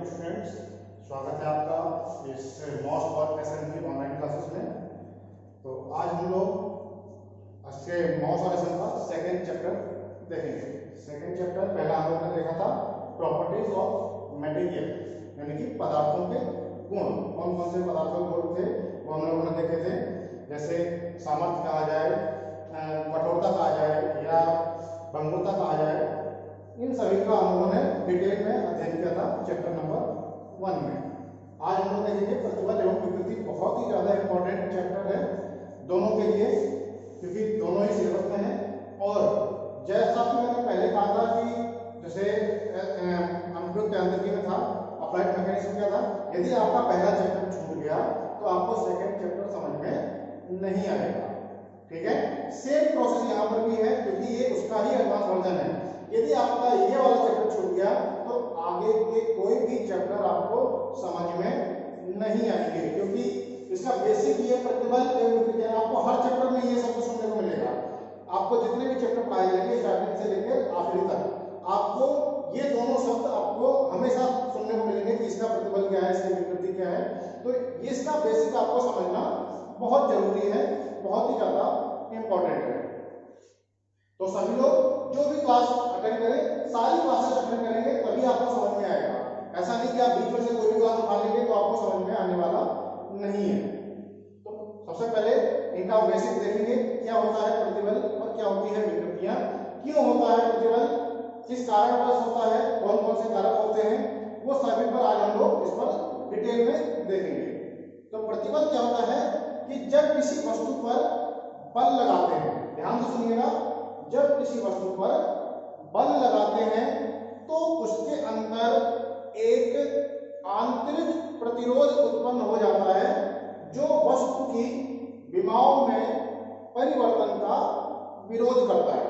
Students, स्वागत है आपका इस मॉस और लेसन की ऑनलाइन क्लासेस में। तो आज हम लोग इसके मॉस और लेसन का सेकंड चैप्टर देखेंगे। सेकंड चैप्टर पहला हम लोग ने देखा था प्रॉपर्टीज ऑफ मटेरियल, यानी कि पदार्थों के गुण। कौन कौन से पदार्थों के गुण थे वो हम लोगों ने देखे थे, जैसे सामर्थ्य कहा जाए, कठोरता कहा जाए या भंगुरता कहा जाए। इन सभी का हम लोगों ने डिटेल में अध्ययन किया था चैप्टर नंबर 1 में। आज हम लोग देखेंगे प्रतिबल एवं विकृति। बहुत ही ज्यादा इंपॉर्टेंट चैप्टर है दोनों के लिए, क्योंकि दोनों ही सिलेबस में है। और जैसा कि मैंने पहले कहा था कि जैसे अनुप्रयुक्त यांत्रिकी में था, अप्लाइड मैकेनिक्स में क्या था, यदि आपका पहला चैप्टर छूट गया तो आपको सेकंड चैप्टर समझ में नहीं आएगा। ठीक है, सेम प्रोसेस यहाँ पर भी है, क्योंकि ये उसका ही एडवांस वर्जन है। यदि आपका ये वाला चैप्टर छूट गया तो आगे के कोई भी चैप्टर आपको समझ में नहीं आएंगे, क्योंकि इसका बेसिक ये प्रतिबल एवं विकृति। आपको हर चैप्टर में ये सब सुनने को मिलेगा। आपको जितने भी चैप्टर पढ़ाए जाएंगे स्टार्टिंग से लेकर आखिरी तक, आपको ये दोनों शब्द आपको हमेशा सुनने को मिलेंगे कि इसका प्रतिबल क्या है, इसकी विकृति क्या है। तो इसका बेसिक आपको समझना बहुत जरूरी है, बहुत ही ज्यादा इंपॉर्टेंट है। तो सभी लोग जो भी क्लास अटेंड करें, सारी क्लासेस अटेंड करेंगे तभी आपको समझ में आएगा। ऐसा नहीं कि आप बीच में से कोई भी क्लास उठा लेंगे तो आपको समझ में आने वाला नहीं है। तो सबसे पहले इनका बेसिक देखेंगे, क्या होता है प्रतिबल और क्या होती है विकृतियां, क्यों होता है प्रतिबल, किस कारणवश होता है, कौन कौन से कारक होते हैं, वो सभी पर आज हम लोग इस पर डिटेल में देखेंगे। तो प्रतिबल क्या होता है कि जब किसी वस्तु पर बल लगाते हैं, ध्यान से सुनिएगा, जब किसी वस्तु पर बल लगाते हैं तो उसके अंदर एक आंतरिक प्रतिरोध उत्पन्न हो जाता है जो वस्तु की विमाओं में परिवर्तन का विरोध करता है।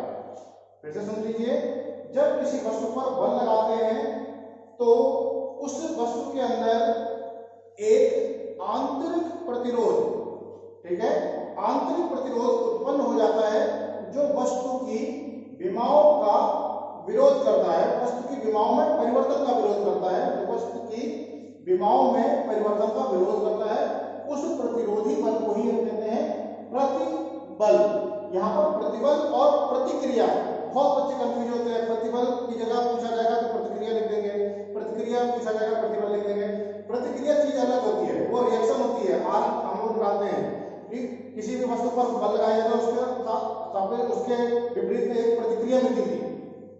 फिर से सुन लीजिए, जब किसी वस्तु पर बल लगाते हैं तो उस वस्तु के अंदर एक आंतरिक प्रतिरोध, ठीक है, आंतरिक प्रतिरोध उत्पन्न हो जाता है जो वस्तु की विमाओं का विरोध करता है, वस्तु की विमाओं में परिवर्तन का विरोध करता है, जो वस्तु की विमाओं में परिवर्तन का विरोध करता है, उस प्रतिरोधी बल को ही हम कहते हैं प्रतिबल। यहाँ पर प्रतिबल और प्रतिक्रिया, बहुत बच्चे कंफ्यूज होते हैं। प्रतिबल की जगह पूछा जाएगा तो प्रतिक्रिया लिख देंगे, प्रतिक्रिया पूछा जाएगा प्रतिबल लिख देंगे। प्रतिक्रिया चीज अलग होती है, वो रिएक्शन होती है। आज हम लोग निकालते हैं कि किसी भी वस्तु पर बल लगाया जाता है, उसके विपरीत में एक प्रतिक्रिया मिलती थी,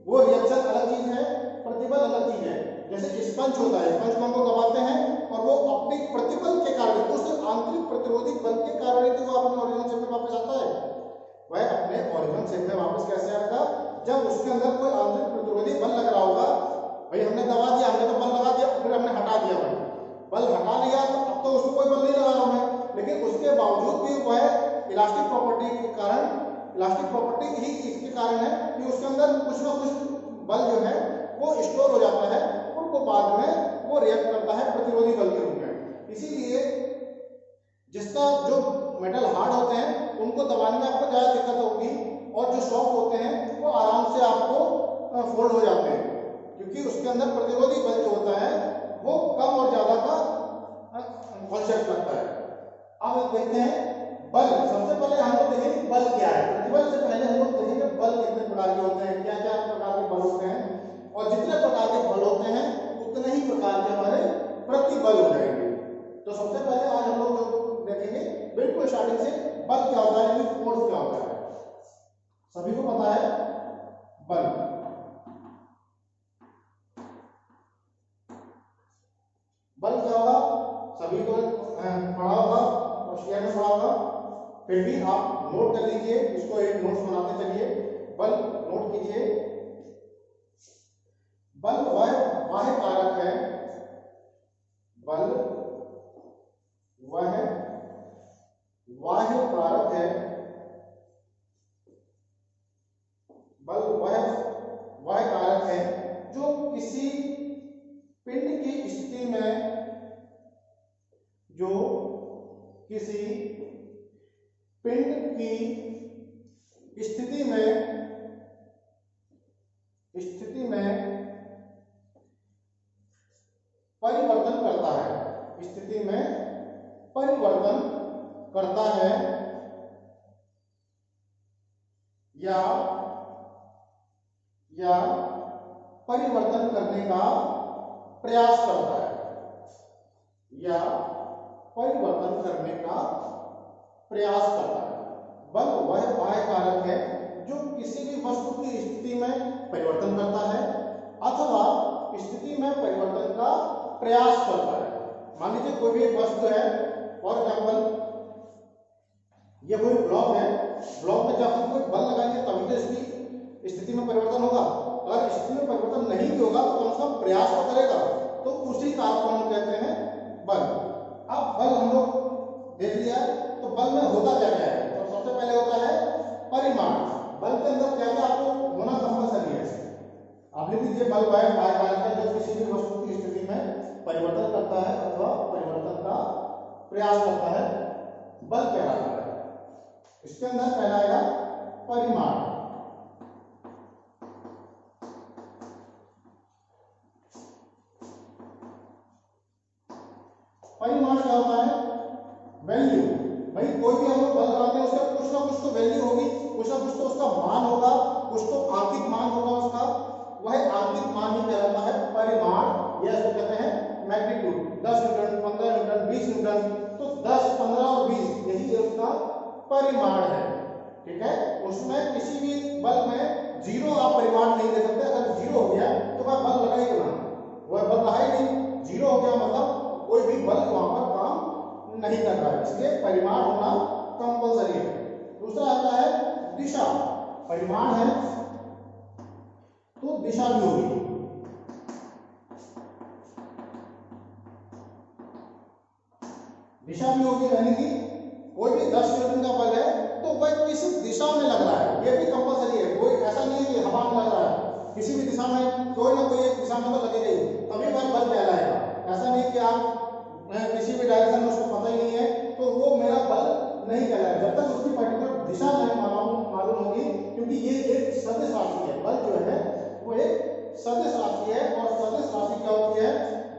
वो रिएक्शन अलग चीज है, प्रतिबल अलग चीज है। जैसे स्पंज होता है, स्पंज को हम लोग दबाते हैं और वो अपने प्रतिबल के कारण, उस आंतरिक प्रतिरोधी बल के कारण ही तो वो अपने ओरिजिनल शेप में वापस आता है। वह अपने ओरिजिनल शेप में वापस कैसे आएगा, जब उसके अंदर कोई आंतरिक प्रतिरोधी बल लग रहा होगा। भाई हमने दबा दिया, हमने तो बल लगा दिया, फिर हमने हटा दिया, भाई बल हटा लिया तो अब तो उसको कोई बल नहीं लगा रहा हूं, लेकिन उसके बावजूद भी वह इलास्टिक प्रॉपर्टी के कारण, इलास्टिक प्रॉपर्टी ही इसके कारण है कि उसके अंदर कुछ ना कुछ बल जो है वो स्टोर हो जाता है, उनको बाद में वो रिएक्ट करता है प्रतिरोधी बल के रूप में। इसीलिए जिसका जो मेटल हार्ड होते हैं उनको दबाने में आपको ज्यादा दिक्कत होगी, और जो सॉफ्ट होते हैं वो आराम से आपको फोल्ड हो जाते हैं, क्योंकि उसके अंदर प्रतिरोधी बल जो होता है वो कम और ज्यादा का कॉन्सेप्ट लगता है। अब देखते हैं बल। सबसे पहले हम लोग देखेंगे बल क्या है। प्रतिबल से पहले हम लोग देखेंगे बल कितने प्रकार के होते हैं, क्या क्या प्रकार के बल होते हैं, और जितने प्रकार के बल होते हैं उतने ही प्रकार के हमारे प्रतिबल हो जाएंगे। तो सबसे पहले आज हम लोग जो देखेंगे बिल्कुल स्टार्टिंग से, बल क्या होता है, फोर्स क्या होता है। सभी को पता है बल, बल क्या होगा सभी को पढ़ा होगा, होशियार में पढ़ा होगा, फिर भी आप नोट कर लीजिए, इसको एक नोट्स बनाते चलिए। बल नोट कीजिए, बल वह बाह्य कारक है, बल वह बाह्य कारक है, बल वह कारक है जो किसी पिंड की स्थिति में, जो किसी पिंड की स्थिति में परिवर्तन करता है या परिवर्तन करने का प्रयास करता है, या परिवर्तन करने का प्रयास करता है। बल वह बाह्य कारक है जो किसी भी वस्तु की स्थिति में परिवर्तन करता है अथवा स्थिति में परिवर्तन का प्रयास करता है। मान लीजिए कोई भी एक वस्तु है, फॉर एग्जाम्पल ये कोई ब्लॉक है, ब्लॉक में जब हम कोई बल लगाएंगे तभी तो इसकी स्थिति में परिवर्तन होगा। अगर स्थिति में परिवर्तन नहीं भी होगा तो कम से कम प्रयास तो करेगा, तो उसी कारक को हम कहते हैं बल। अब बल हम लोग देख लिया, तो बल में होता क्या क्या है। तो सबसे पहले होता है परिमाण। बल के अंदर क्या क्या आपको होना कंपलसरी है। आप लिख लीजिए बल वह बाह्य कारक है जो किसी भी वस्तु की स्थिति में परिवर्तन करता है अथवा परिवर्तन का प्रयास करता है, बल कहलाता है। इसके अंदर पहला आएगा परिमाण। परिमाण क्या होता है? वैल्यू। भाई कोई भी हम लोग बल लगाते हैं उसका कुछ ना कुछ तो वैल्यू होगी, कुछ ना कुछ तो उसका मान होगा, कुछ तो आंकित मान होगा उसका, वह आंकित मान ही कहलाता है परिमाण, या इसको कहते हैं मैग्नीट्यूड। 10 न्यूटन, 15 न्यूटन, 20 न्यूटन, तो 10, 15 और 20 यही उसका परिमाण है। ठीक है, उसमें किसी भी बल में जीरो आप परिमाण नहीं दे सकते। अगर जीरो हो गया तो वह बल लगा ही ना, वह बल रहा ही नहीं। जीरो हो गया मतलब कोई भी बल वहां पर काम नहीं कर रहा है, इसलिए परिमाण होना कंपलसरी है। दूसरा आता है दिशा। परिमाण है तो दिशा भी होगी। दिशा भी होगी, यानी कि कोई भी 10 न्यूटन का बल है तो वह किस दिशा में लग रहा है, यह भी कंपलसरी है। कोई ऐसा नहीं है कि हवा में लग रहा है, किसी भी दिशा में कोई ना कोई एक दिशा में तो लगेगा ही, तभी वह बल कहलाएगा। ऐसा नहीं कि आप किसी भी डायरेक्शन में उसको पता ही नहीं है तो वो मेरा बल नहीं कहलाएगा, जब तक उसकी पर्टिकुलर दिशा नहीं मालूम होगी। क्योंकि ये एक सदिश राशि है, बल जो है वो एक सदिश राशि है। और सदिश राशि क्या होती है?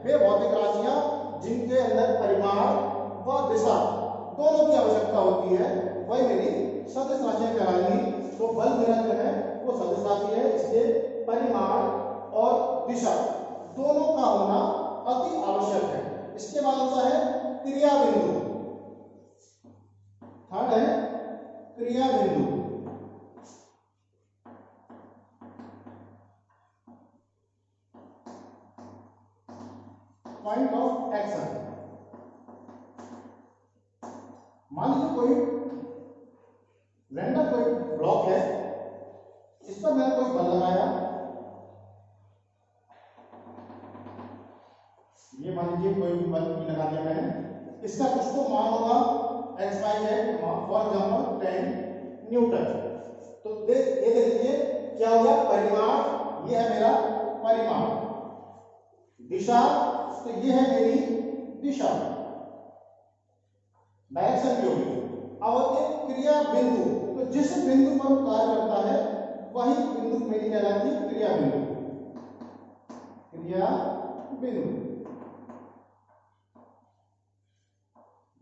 वे भौतिक राशियां जिनके अंदर परिमाण व दिशा दोनों की आवश्यकता होती है, वही मेरी सदिश राशियां कहलाएंगी। तो बल मेरा जो है वो सदिश राशि है, इसलिए परिमाण और दिशा दोनों का होना अति आवश्यक है। इसके बाद होता है क्रिया बिंदु। थर्ड है क्रिया बिंदु। Point of action. मान लीजिए कोई रैंडम कोई ब्लॉक है, इस पर मैंने कोई बल लगाया। ये मान लीजिए कोई बल लगा दिया मैंने, इसका कुछ तो मान होगा, एक्स वाई है, फॉर एग्जाम्पल 10 न्यूटन। तो ये देख लीजिए क्या हो गया, परिमाण, ये है मेरा परिमाण। दिशा, तो ये है मेरी दिशा, डायरेक्शन भी होगी। अब होती है क्रिया बिंदु, तो जिस बिंदु पर कार्य करता है वही बिंदु मेरी कहलाती है क्रिया बिंदु। क्रिया बिंदु।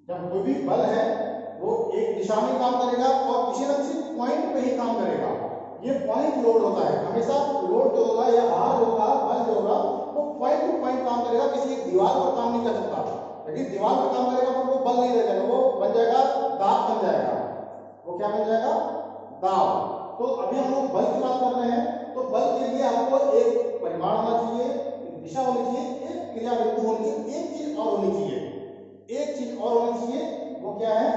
जब कोई भी बल है वो एक दिशा में काम करेगा और किसी न किसी पॉइंट पे ही काम करेगा। ये पॉइंट लोड होता है, हमेशा लोड जो होगा या भार होगा, बल जो होगा वो पॉइंट टू पॉइंट काम करेगा, किसी एक दीवार पर काम नहीं कर सकता। लेकिन दीवार पर काम करेगा तो वो बल नहीं रह जाएगा, वो बन जाएगा दाब बन जाएगा। वो क्या बन जाएगा? दाब। तो अभी हम लोग बल की बात कर रहे हैं, तो बल के लिए आपको एक परिमाण होना चाहिए, एक दिशा होनी चाहिए, एक क्रिया बिंदु होनी चाहिए, एक चीज और होनी चाहिए, एक चीज और होनी चाहिए। वो क्या है?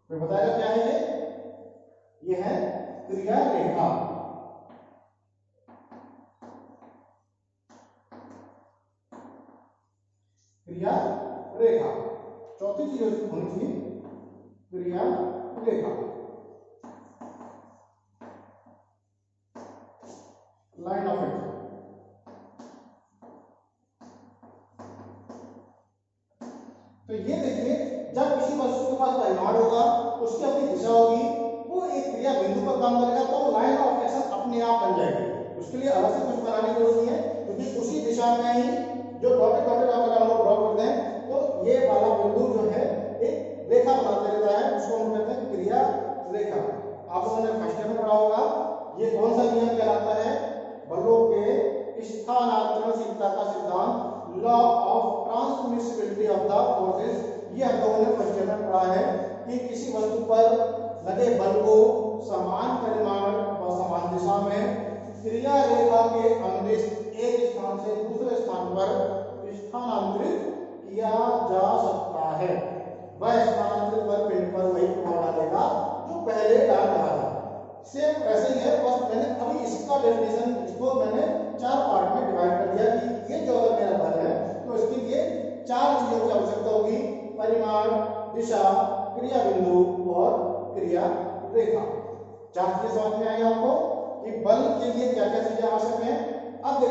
मैं बताएगा क्या है ये है क्रिया रेखा। क्रिया रेखा चौथी चीज होनी चाहिए, क्रिया रेखा, लाइन ऑफ एक्शन। तो ये देखिए, जब किसी वस्तु के पास परिमाण होगा, उसकी अपनी दिशा होगी, वो एक क्रिया बिंदु पर काम करेगा, तो लाइन ऑफ एक्शन अपने आप बन जाएगी। उसके लिए अलग से कुछ बनाने की जरूरत नहीं है, क्योंकि उसी दिशा में ही जो डॉटेड डॉटेड अगर हम लोग ड्रॉ करते हैं तो ये वाला बिंदु जो है एक रेखा बनाते रहता है, उसको हम कहते हैं क्रिया रेखा। आप लोगों ने फर्स्ट ईयर में पढ़ा होगा, ये कौन सा नियम कहलाता है? बलों के स्थानांतरणशीलता का सिद्धांत, law of transmissibility of the forces. ये हम लोगों ने फर्स्ट ईयर में पढ़ा है कि किसी वस्तु पर लगे बल को समान परिमाण व समान दिशा में क्रिया रेखा के अनुदिश एक स्थान से दूसरे स्थान पर स्थानांतरित किया जा सकता है। वह स्थानांतरित बल पिंड पर वही प्रभाव डालेगा जो पहले डाल रहा था। सेम ऐसे ही है, बस मैंने अभी इसका डेफिनेशन, इसको मैंने 4 पार्ट में डिवाइड कर दिया कि ये जो अगर मेरा बल है तो इसके लिए 4 चीजों की आवश्यकता होगी: परिमाण, दिशा, क्रिया बिंदु और क्रिया रेखा। 4 चीजें समझ में आई आपको कि बल के लिए क्या क्या चीजें आवश्यक हैं। अब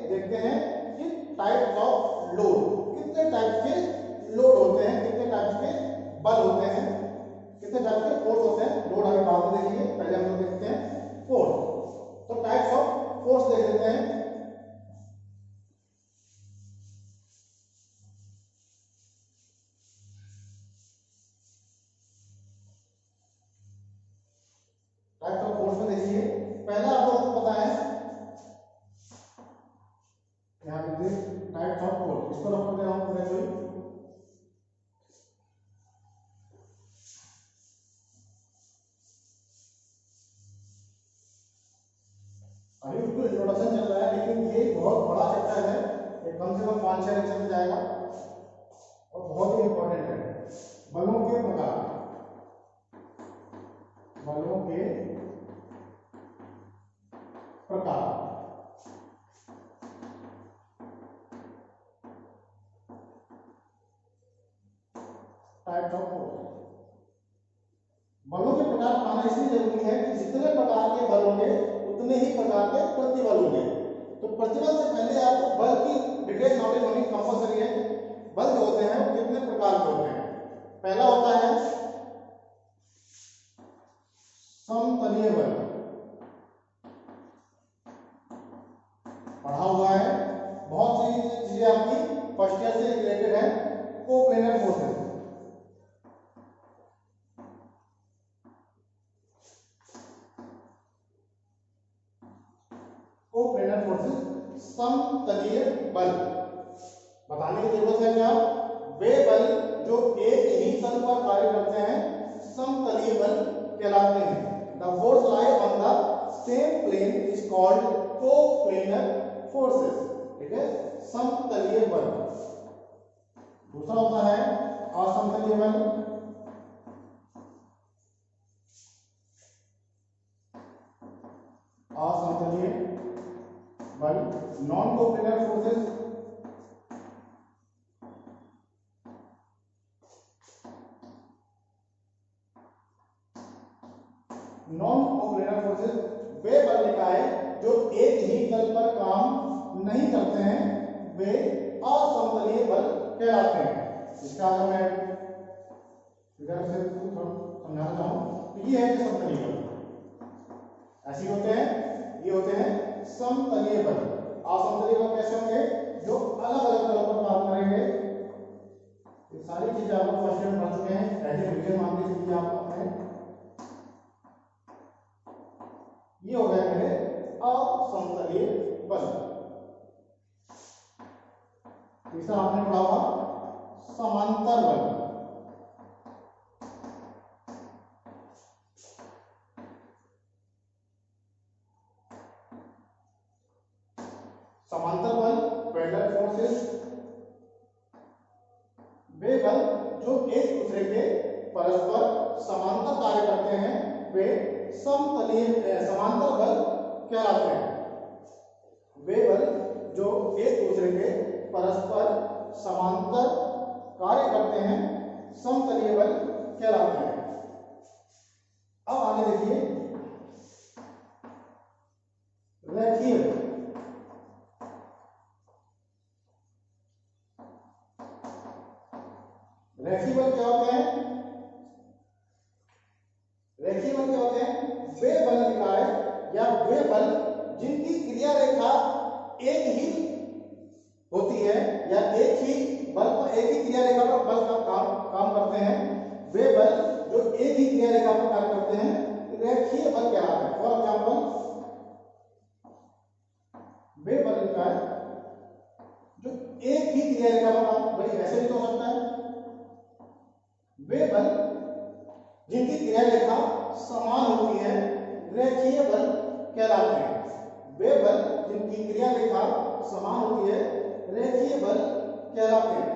देखते हैं कि टाइप्स ऑफ लोड, कितने टाइप के लोड होते हैं, कितने टाइप के बल होते हैं, कितने टाइप के फोर्स होते हैं। लोड हमें बाद में देखेंगे, पहले हम लोग देखते हैं फोर्स। तो टाइप्स ऑफ फोर्स देख लेते हैं। टाइप्स ऑफ फोर्स में देखिए, पहला आप लोगों को पता है, यहाँ पे टाइप्स ऑफ फोर्स, इसको रख दे रहा हूं पूरे कोई। अभी बिल्कुल इंट्रोडक्शन चल रहा है, लेकिन ये बहुत बड़ा चैप्टर है, ये कम से कम 5-6 लेक्चर में जाएगा और बहुत ही इंपॉर्टेंट है। बलों के प्रकार, बलों के प्रकार। Types of force. बलों के प्रकार पाना इसलिए जरूरी है कि जितने प्रकार के बल होंगे उतने ही प्रकार के प्रतिबल होंगे। तो प्रतिबल से पहले आपको बल की डिटेल नॉलेज होनी कंपल्सरी है। बल जो होते हैं वो कितने प्रकार के होते हैं? पहला होता है समतलीय बल, पढ़ा हुआ है, बहुत सी चीजें आपकी फर्स्ट ईयर से रिलेटेड है। कोप्लेनर फोर्सेस, कोप्लेनर फोर्सेस समतलीय बल। बताने की जरूरत है क्या? वे बल जो एक ही तल पर कार्य करते हैं समतलीय बल कहलाते हैं। The force lie on the same plane is called coplanar forces. ठीक है, समतलीय बल। दूसरा होता है असमतलीय बल। असमतलीय बल, non coplanar forces. Non coplanar forces वे बल निकाय जो एक ही तल पर काम नहीं करते हैं, वे असमतलीय बल कहलाते हैं। इसका अगर मैं इधर से समझाना चाहूं तो ये है कि समतलीय बल ऐसे होते हैं, ये होते हैं समतलीय बल। असमतलीय बल कैसे होंगे? जो अलग अलग तलों पर काम करेंगे। ये सारी चीजें आप लोग फर्स्ट ईयर में पढ़ चुके हैं, ऐसे रिवीजन मान के चलिए आप अपने। ये हो गए मेरे असमतलीय बल। तीसरा आपने पढ़ा होगा समांतर बल। समांतर बल, पैरेलल फोर्सेस, वे बल जो एक दूसरे के परस्पर समांतर कार्य करते हैं, वे समांतर बल कहलाते हैं। वे बल जो एक दूसरे के परस्पर समांतर कार्य करते हैं, समतलीय बल कहलाते हैं। अब आगे देखिए रेखीय बल। रेखीय बल क्या होते हैं? रेखीय बल क्या होते हैं? वे बल निकाय या वे बल जिनकी क्रिया रेखा एक ही होती है या एक ही बल पर एक ही क्रिया रेखा पर बल का काम करते हैं, वे बल जो एक ही क्रिया रेखा पर कार्य करते हैं रेखीय बल कहलाते हैं। फॉर एग्जाम्पल वे बल क्या है जो एक ही क्रिया रेखा पर काम, भाई ऐसे भी तो हो सकता है, वे बल जिनकी क्रिया रेखा समान होती है रेखीय बल कहलाते हैं। वे बल जिनकी क्रिया रेखा समान होती है रेखीय बल कहलाते हैं।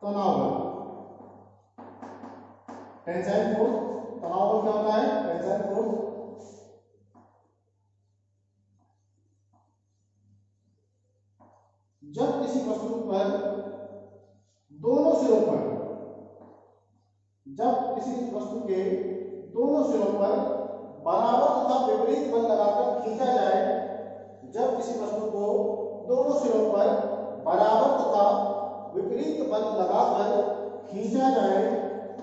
तनाव बल, टेंसाइल फोर्स, तनाव बल क्या होता है? टेंसाइल फोर्स जब किसी वस्तु पर दोनों सिरों पर, जब किसी वस्तु के दोनों सिरों पर बराबर तथा विपरीत बल लगाकर खींचा जाए, जब किसी वस्तु को दोनों सिरों पर बराबर तथा विपरीत बल लगाकर खींचा जाए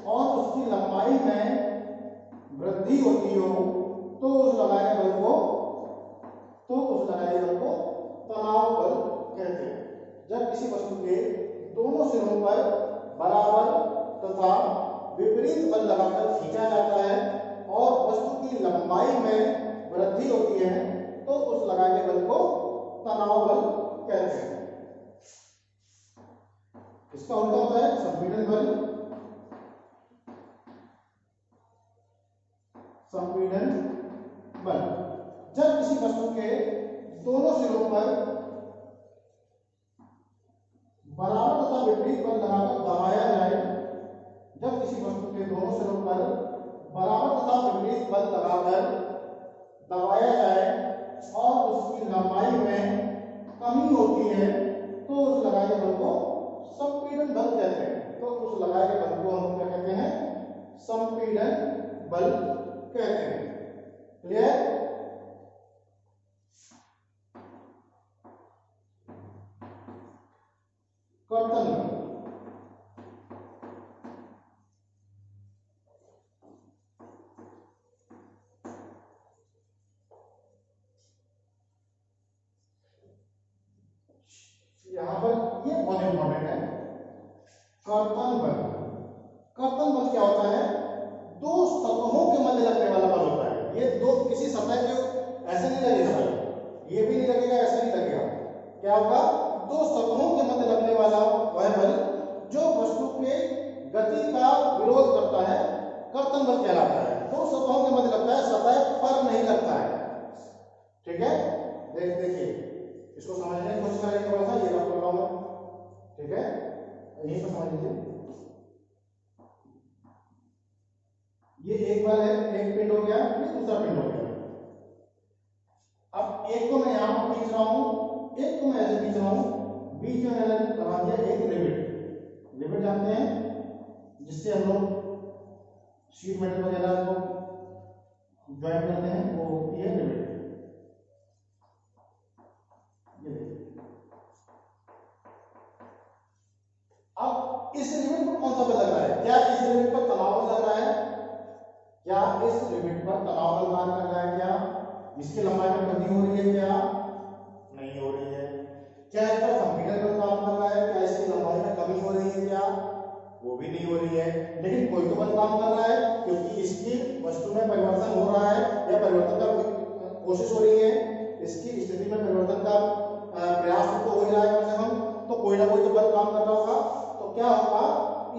और उसकी लंबाई में वृद्धि होती हो तो उस लगाए बल को तनाव बल कहते हैं। जब किसी वस्तु के दोनों सिरों पर बराबर तथा विपरीत बल लगाकर खींचा जाता है और वस्तु की लंबाई में वृद्धि होती है तो उस लगाए गए बल को तनाव बल कहते हैं। इसका उल्टा होता है संपीड़न बल। संपीड़न बल जब किसी वस्तु के दोनों सिरों पर बराबर तथा विपरीत बल लगाकर दबाया जाए, जब किसी वस्तु के दोनों सिरों पर बराबर तथा विपरीत बल लगाकर दबाया जाए और उसकी लंबाई में कमी होती है तो उस लगाए गए बल को संपीड़न बल कहते हैं। तो उस लगाए गए बल को हम क्या कहते हैं? संपीड़न बल कहते हैं। क्लियर? कर्तन बल, यहां पर ये बहुत इंपॉर्टेंट है। कर्तन बल, कर्तन बल क्या होता है? दो सतहों के मध्य लगने वाला बल होता है। ये दो किसी सतह के ऐसे नहीं लगेगा, ये भी नहीं लगेगा, ऐसे नहीं लगेगा। क्या होगा? दो सतहों के मध्य लगने वाला वह बल जो वस्तु के गति का विरोध करता है कर्तन बल कहलाता है। दो सतहों के मध्य लगता है, सतह पर नहीं लगता है। ठीक है, देखिए इसको समझने की कोशिश करेंगे थोड़ा सा। ये रफ कर रहा हूं मैं, ठीक है, यहीं पर समझ लीजिए। ये एक बल है, एक पिंड हो गया, ये दूसरा पिंड हो गया। अब एक को मैं यहां खींच रहा हूं, एक को मैं ऐसे खींच रहा हूं, बीच में मैंने लगा दिया एक रिवेट। रिवेट जानते हैं जिससे हम लोग शीट मेटल वगैरह को ज्वाइन करते हैं, वो होती है रिवेट। अब इस रिवेट पर कौन सा बल लग रहा है? क्या इस रिवेट पर तनाव बल लग रहा है? क्या इस रिवेट पर तनाव बल कार्य कर रहा है? क्या इसकी लंबाई में वृद्धि हो रही है? क्या नहीं हो रही है? क्या इस पर संपीड़न बल काम कर रहा है? क्या इसकी लंबाई में कमी हो रही है? क्या वो भी नहीं हो रही है। लेकिन कोई तो बल काम कर रहा है क्योंकि इसकी वस्तु में परिवर्तन हो रहा है या परिवर्तन का कोशिश हो रही है, इसकी स्थिति में परिवर्तन का प्रयास तो हो ही रहा है कम से कम, तो कोई ना कोई तो बल काम कर रहा होगा। तो क्या होगा?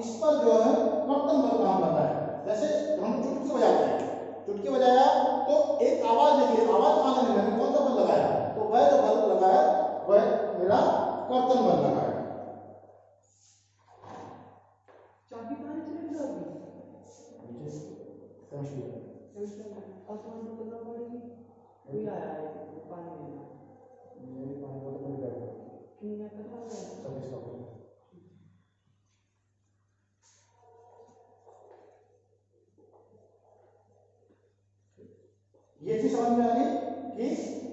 इस पर जो है कर्तन बल काम करता है। जैसे हम चुटकी बजाते हैं, चुटकी बजाया तो एक आवाज निकली, आवाज कहां से निकली? कौन सा बल लगाया? तो वह जो बल लगाया वह मेरा कर्तन बल लगाया। चाबी कहां चली जाएगी? आसमान में तो पड़ेगी। कोई आया है पानी में, मेरी पानी बोतल में बैठ गई। किन्हीं का था सब इसका ये चीज समझ में आ गई कि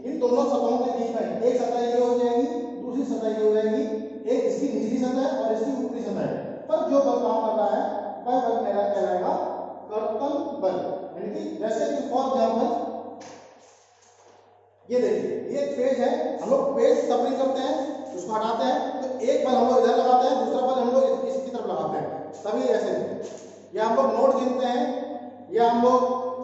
इन दोनों सतहों के बीच में एक सतह ये हो जाएगी, दूसरी सतह ये हो जाएगी, एक इसकी निचली सतह और इसकी ऊपरी सतह पर जो बल काम कर रहा है वह बल मेरा कहलाएगा कर्तन बल। यानी कि जैसे कि फॉर एग्जांपल ये देखिए, एक पेज है, हम लोग पेज सफरिंग करते हैं, उसको हटाते हैं तो एक बल हम लोग इधर लगाते हैं, दूसरा बल हम लोग इसकी तरफ लगाते हैं, तभी ऐसे। या हम लोग नोट गिनते हैं, या हम लोग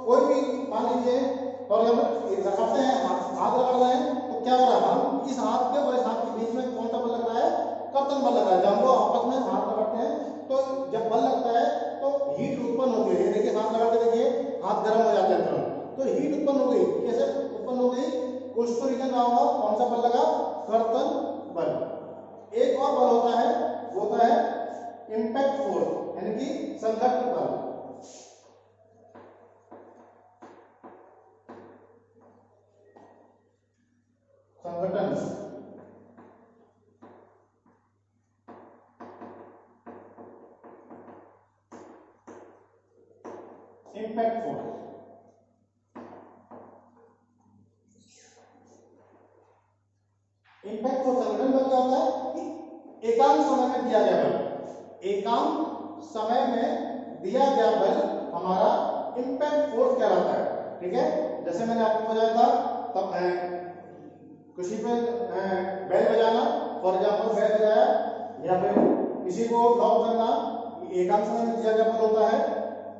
कोई भी मान लीजिए और हम लगाते हैं, हाथ लगा रहे हैं तो क्या हो रहा है, हम इस हाथ के और इस हाथ के बीच में कौन सा बल लग रहा है, कर्तन बल लग रहा है। जब हम लोग आपस में हाथ लगाते हैं तो जब बल लगता है तो हीट उत्पन्न होती है। देखिए हाथ लगा के देखिए, हाथ गर्म हो जाते हैं तुरंत, तो हीट उत्पन्न हो गई। कैसे उत्पन्न हो गई, कुछ तो रीजन रहा होगा, कौन सा बल लगा, कर्तन बल। एक और बल होता है, वो होता है इंपैक्ट फोर्स, यानी कि संघट्ट बल। संघटन, इंपैक्ट फोर्स। इंपैक्ट फोर्स संघटन बल क्या होता है कि एकांक समय में दिया गया बल, एकांक समय में दिया गया बल हमारा इंपैक्ट फोर्स कहलाता है। ठीक है, जैसे मैंने आपको बताया था तब किसी पे बेल बजाना, फॉर एग्जाम्पल बेल बजाया, या फिर किसी को लॉक करना, एकांक समय में दिया गया बल होता है।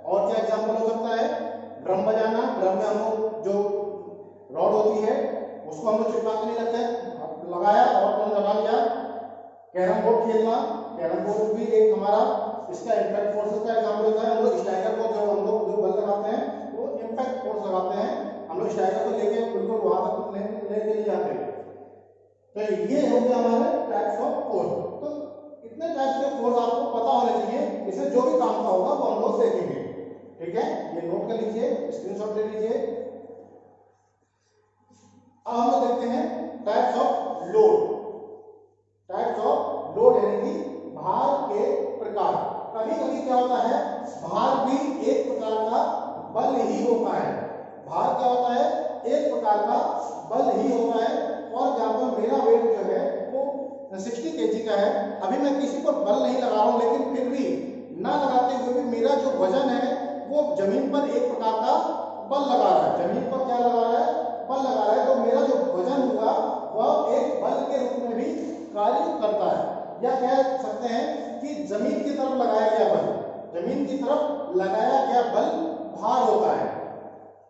और क्या एग्जाम्पल हो सकता है, ड्रम बजाना, ड्रम में हम लोग जो रॉड होती है उसको हम लोग चिपका के नहीं रखते, लगाया और तुरंत लगा लिया। कैरम बोर्ड खेलना, कैरम बोर्ड भी एक हमारा इसका इंपैक्ट फोर्स का एग्जाम्पल होता है। हम लोग स्ट्राइकर को जो हम लोग जो बल लगाते हैं वो इंपैक्ट फोर्स लगाते हैं, हम लोग स्ट्राइकर को लेके बिल्कुल वहां तक लेके नहीं जाते। तो ये हो गया हमारे टाइप्स ऑफ फोर्स। तो इतने टाइप्स के फोर्स आपको पता होने चाहिए, इससे जो भी काम का होगा वो हम लोग देखेंगे। ठीक है, ये नोट कर लीजिए, स्क्रीनशॉट ले लीजिए। अब हम लोग देखते हैं types of load. Types of load यानी कि भार के प्रकार। कभी कभी क्या होता है, भार भी एक प्रकार का बल ही होता है। भार क्या होता है, एक प्रकार का बल ही होता है। फॉर एग्जाम्पल मेरा वेट जो है वो 60 kg का है, अभी मैं किसी पर बल नहीं लगा रहा हूं, लेकिन फिर भी ना लगाते हुए भी मेरा जो वजन है वो जमीन पर एक प्रकार का बल लगा रहा है। जमीन पर क्या लगा रहा है, बल लगा रहा है, तो मेरा जो वजन हुआ वह एक बल के रूप में भी कार्य करता है। या कह सकते हैं कि जमीन की तरफ लगाया गया बल, जमीन की तरफ लगाया गया बल भार होता है।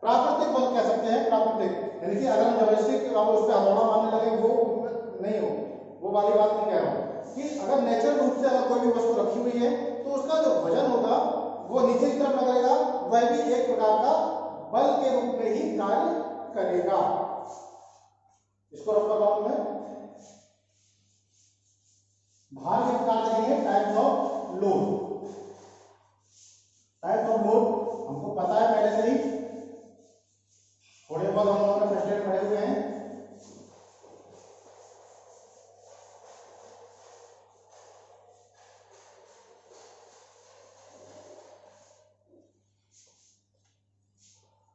प्राकृतिक बल कह सकते हैं, प्राकृतिक यानी कि अगर हम जबरदस्ती उस पर हथौड़ा मारने लगे वो नहीं हो, वो वाली बात नहीं कह रहा हूं कि अगर नेचुरल रूप से अगर कोई भी वस्तु रखी हुई है तो उसका जो वजन होगा वो नीचे की तरफ लगेगा, वह भी एक प्रकार का बल के रूप में ही कार्य करेगा। इसको रख कर रहा हूं मैं, भार के प्रकार देखेंगे types of load. Types of load हमको पता है पहले से ही, थोड़े बहुत हम लोगों ने फर्स्ट ईयर पढ़े हुए हैं।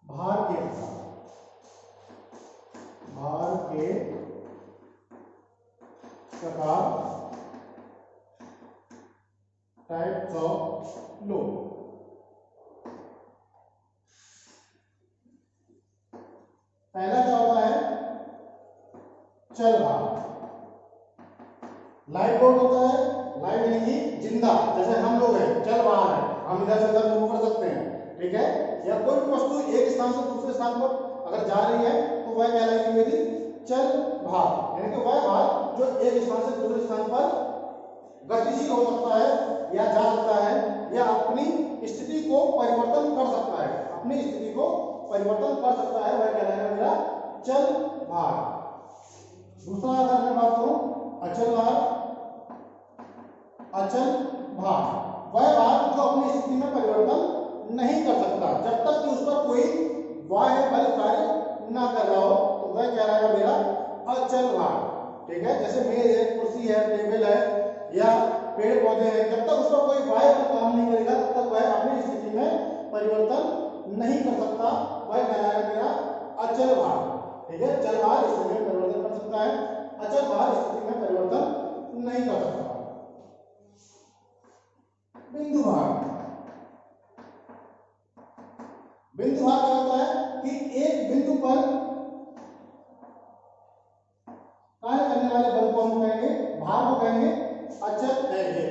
भार के प्रकार, भार के प्रकार, टाइप्स ऑफ लोड। पहला क्या होता है, चल भार। लाइव लोड होता है, लाइव यानी कि जिंदा, जैसे हम लोग हैं, चल भार है, हम इधर से उधर मूव कर सकते हैं। ठीक है, या कोई भी वस्तु एक स्थान से दूसरे स्थान पर अगर जा रही है तो वह कहलाएगी मेरी चल भार, यानी कि वह भार जो एक स्थान से दूसरे स्थान पर गतिशील हो सकता है या जा सकता है या अपनी स्थिति को परिवर्तन कर सकता है, अपनी स्थिति को परिवर्तन कर सकता है, वह कहलाएगा मेरा चल भार। दूसरा अगर मैं बात करूं अचल भार, अचल भार वह भार जो अपनी स्थिति में परिवर्तन नहीं कर सकता जब तक कि उस पर कोई बाह्य बल कार्य ना कर रहा हो, तो वह कहलाएगा मेरा अचल भार। ठीक है, जैसे मेज है, कुर्सी है, टेबल है या पेड़ पौधे हैं, जब तक उस पर कोई बाह्य बल काम नहीं करेगा तब तक वह अपनी स्थिति में परिवर्तन नहीं कर सकता, वह कहलाएगा मेरा अचल भार। ठीक है, चल भार स्थिति में परिवर्तन कर सकता है, अचल भार स्थिति में परिवर्तन नहीं कर सकता। बिंदु भार। बिंदु भार क्या होता है कि एक बिंदु पर भार को कहेंगे अचल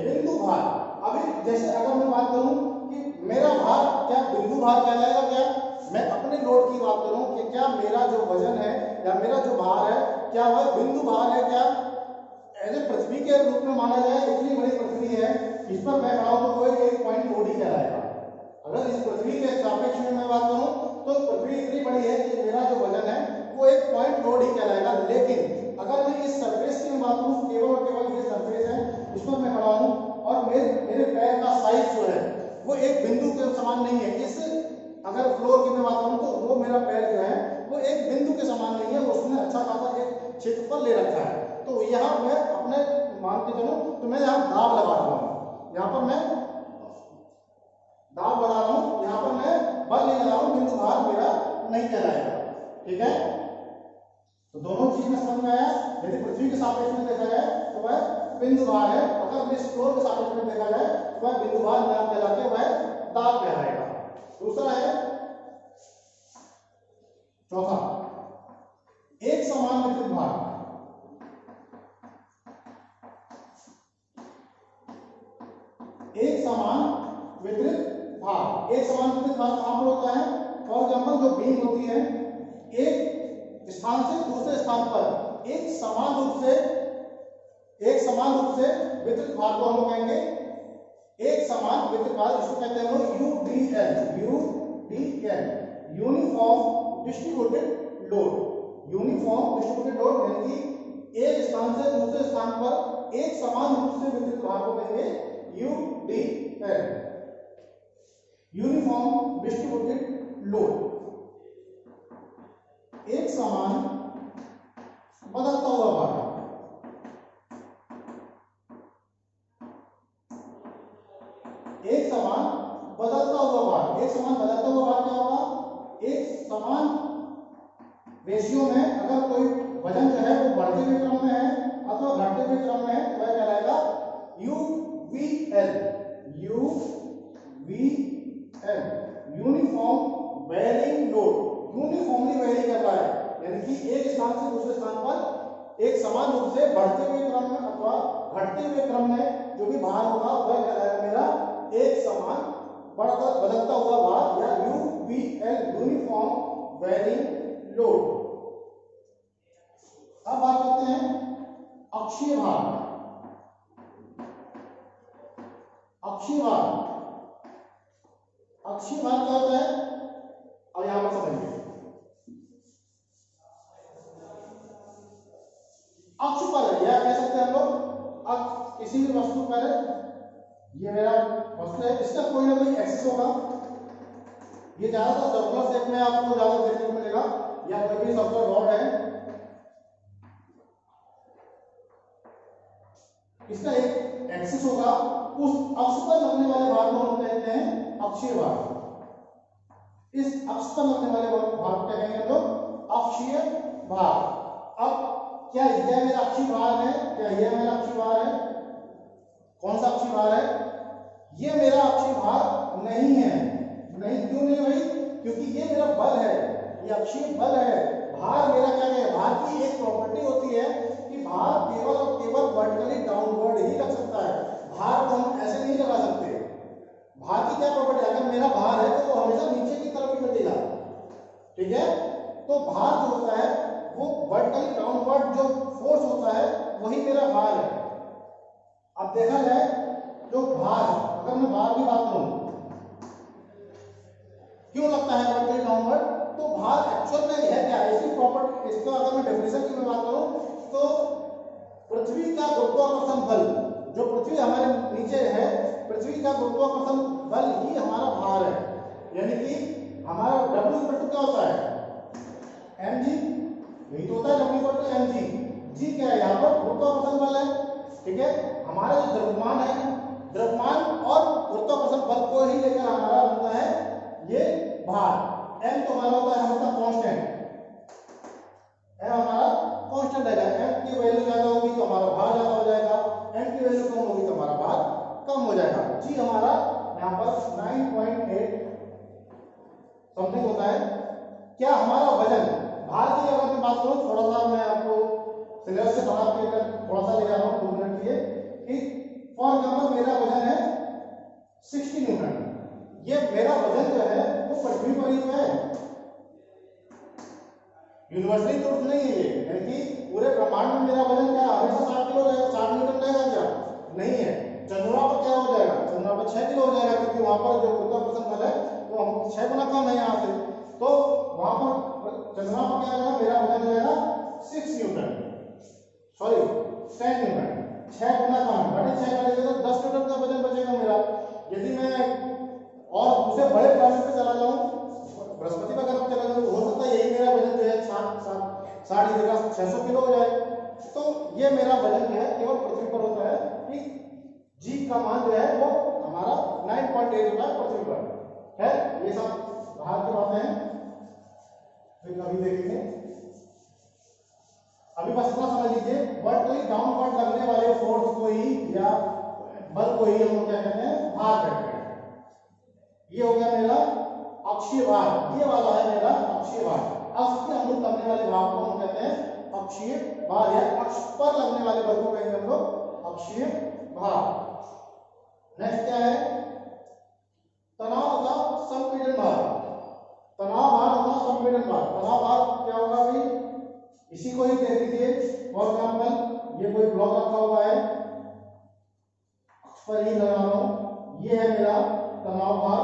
बिंदु भार। अभी जैसे अगर मैं बात करूं कि मेरा भार क्या बिंदु भार कहलाएगा, क्या मैं अपने लोड की बात करूं कि क्या मेरा जो वजन है या मेरा जो भार है क्या वह बिंदु भार है, क्या एज ए पृथ्वी के रूप में माना जाए, इतनी बड़ी पृथ्वी है इस पर मैं खड़ा हूं तो कोई 1 पॉइंट लोड ही कहलाएगा। अगर इस पृथ्वी के सापेक्ष में मैं बात करूं तो पृथ्वी इतनी बड़ी है कि मेरा जो वजन है वो 1 पॉइंट लोड ही कहलाएगा। लेकिन अगर मैं इस सरफेस की बात करूं, केवल और केवल ये सरफेस है इस पर मैं खड़ा हूं और मेरे पैर का साइज जो है वो एक बिंदु के समान नहीं है। इस अगर फ्लोर की मैं बात करूं तो वो मेरा पैर जो है वो एक बिंदु के समान नहीं है, उसने अच्छा खासा एक क्षेत्रफल ले रखा है। तो यहाँ मैं अपने मान के चलूं तो मैं यहाँ दाब लगा रहा हूँ, यहाँ पर मैं दाब लगा रहा हूँ, यहाँ पर मैं बल नहीं लगा रहा हूँ, बिंदु भार मेरा नहीं कहलाएगा। ठीक है, तो दोनों चीज में समझ में आया। यदि पृथ्वी के सापेक्ष में देखा जाए तो वह बिंदु भार है, अगर इस फ्लोर के सापेक्ष में देखा जाए तो वह बिंदु भार नाम कहला के वह दाब कहलाएगा। दूसरा है चौथा, एक समान वितरित भार। एक समान वितरित भार, एक समान वितरित भार कहां पर होता है? फॉर एग्जाम्पल जो बीम होती है एक स्थान से दूसरे स्थान पर एक समान रूप से वितरित भार को हम कहेंगे एक समान वितरित भार, इसको कहते हैं हम UDL, uniform distributed load. Uniform distributed load यानी कि एक स्थान से दूसरे स्थान पर एक समान रूप से वितरित भार को कहेंगे यूडीएल, यूनिफॉर्म डिस्ट्रीब्यूटेड लोड। एक समान बदलता हुआ भार, एक समान बदलता हुआ भार। एक समान बदलता हुआ भार क्या होगा? एक समान रेशियो में अगर कोई वजन जो है वो बढ़ते हुए क्रम में है अथवा घटते हुए क्रम में है तो वह कहलाएगा UVL, uniform varying load. Uniformly vary कर रहा है यानी कि एक स्थान से दूसरे स्थान पर एक समान रूप से बढ़ते हुए क्रम में अथवा घटते हुए क्रम में जो भी भार होगा वह कहलाएगा मेरा एक समान बदलता हुआ भार या यूवीएल, यूनिफॉर्म वेरिंग लोड। अब बात करते हैं अक्षीय भार। अक्षीय भार क्या होता है? अब यहां पर समझिए, अक्ष पर या कह सकते हैं हम लोग अक्ष किसी भी वस्तु पर, ये मेरा वस्तु है, इसका कोई ना कोई एक्सिस होगा। ये ज्यादातर सर्कुलर शेप में आपको ज्यादा देखने को मिलेगा या कोई भी सर्कुलर रॉड है, इसका एक एक्सिस होगा, उस अक्ष पर लगने वाले भार को हम कहते हैं अक्षीय भार। इस अक्ष पर लगने वाले भार को कहेंगे हम लोग अक्षीय भार। अब क्या यह मेरा अक्षीय भार है? क्या यह मेरा अक्षीय भार है? कौन सा अक्षीय भार है? ये मेरा अक्षीय भार नहीं है। नहीं, क्यों नहीं भाई? क्योंकि ये मेरा बल है, ये अक्षीय बल है। भार मेरा क्या है? भार की एक प्रॉपर्टी होती है कि भार केवल और केवल वर्टिकली डाउनवर्ड ही लग सकता है, भार को हम ऐसे नहीं लगा सकते। भार की क्या प्रॉपर्टी? अगर मेरा भार है तो वो हमेशा नीचे की तरफ ही बढ़ेगा। ठीक है, तो भार जो होता है वो वर्टिकली डाउनवर्ड जो फोर्स होता है वही मेरा भार है। अब देखा जाए जो भार, अगर मैं भार की बात करूं क्यों लगता है वर्टिकली डाउनवर्ड, तो भार एक्चुअल में है क्या? इसकी प्रॉपर्टी, इसको अगर मैं डेफिनेशन की बात करूं तो पृथ्वी का गुरुत्वाकर्षण बल, जो पृथ्वी हमारे नीचे है, पृथ्वी का गुरुत्वाकर्षण बल ही हमारा भार है। यानी कि हमारा W क्या होता है? mg, यही तो होता है W mg। जी क्या है? यहाँ पर गुरुत्वाकर्षण बल है। ठीक है, हमारा जो द्रव्यमान है, द्रव्यमान और गुरुत्वाकर्षण बल को ही लेकर हमारा होता है ये भार। m तो हमारा होता है हमेशा कांस्टेंट, m हमारा कांस्टेंट रहेगा। m की वैल्यू ज्यादा होगी तो हमारा भार ज्यादा हो जाएगा, m की वैल्यू कम होगी तो हमारा भार कम हो जाएगा। g हमारा यहाँ पर 9.8 समथिंग होता है। क्या हमारा वजन, भार की अगर मैं बात करूं, थोड़ा सा मैं आपको सिलेबस से थोड़ा सा ले जा रहा हूँ 2 मिनट के लिए कि फॉर एग्जाम्पल मेरा वजन है 60 न्यूटन। ये मेरा वजन जो है वो पृथ्वी पर ही तो है, यूनिवर्सली तो कुछ नहीं है ये, यानी कि पूरे ब्रह्मांड में मेरा वजन क्या हमेशा 60 किलो रहेगा, 60 न्यूटन रहेगा क्या? नहीं है। चंद्रमा पर क्या हो जाएगा? चंद्रमा पर 6 किलो हो जाएगा, क्योंकि वहां पर जो गुरुत्वाकर्षण बल है वो 6 गुना कम है यहाँ से, तो वहां पर चंद्रमा पर क्या रहेगा? मेरा वजन रहेगा 6 न्यूटन, सॉरी 10 न्यूटन, 6 गुना कम, बटे 6 करेंगे तो 10 न्यूटन का वजन बचेगा मेरा। यदि मैं और दूसरे बड़े प्लैनेट पे चला जाऊं, बृहस्पति वगैरह पे चला जाऊं, हो सकता है यही मेरा वजन जो है 60 की जगह 600 किलो हो जाए। तो ये मेरा वजन जो है केवल पृथ्वी पर होता है कि जी का मान जो है वो हमारा 9.8 होता है पृथ्वी पर है। ये सब बाहर की बातें हैं, फिर कभी देखेंगे। अभी बस इतना समझ लीजिए, वर्टिकली डाउनवर्ड लगने वाले फोर्स को ही या बल को ही हम लोग क्या कहते हैं? भार कहते हैं। ये हो गया मेरा अक्षीय भार, ये वाला है मेरा अक्षीय भार। अक्ष के अनुरूप लगने वाले भार को हम कहते हैं अक्षीय भार, या अक्ष पर लगने वाले बल को कहेंगे हम लोग अक्षीय भार। नेक्स्ट क्या है? तनाव तथा संपीड़न भार। तनाव भार तथा संपीड़न भार। तनाव भार क्या होगा भाई? इसी को ही देख लीजिए, फॉर एग्जाम्पल ये कोई ब्लॉक रखा हुआ है, अक्ष पर ही लगा रहा हूं, ये है मेरा तनाव भार।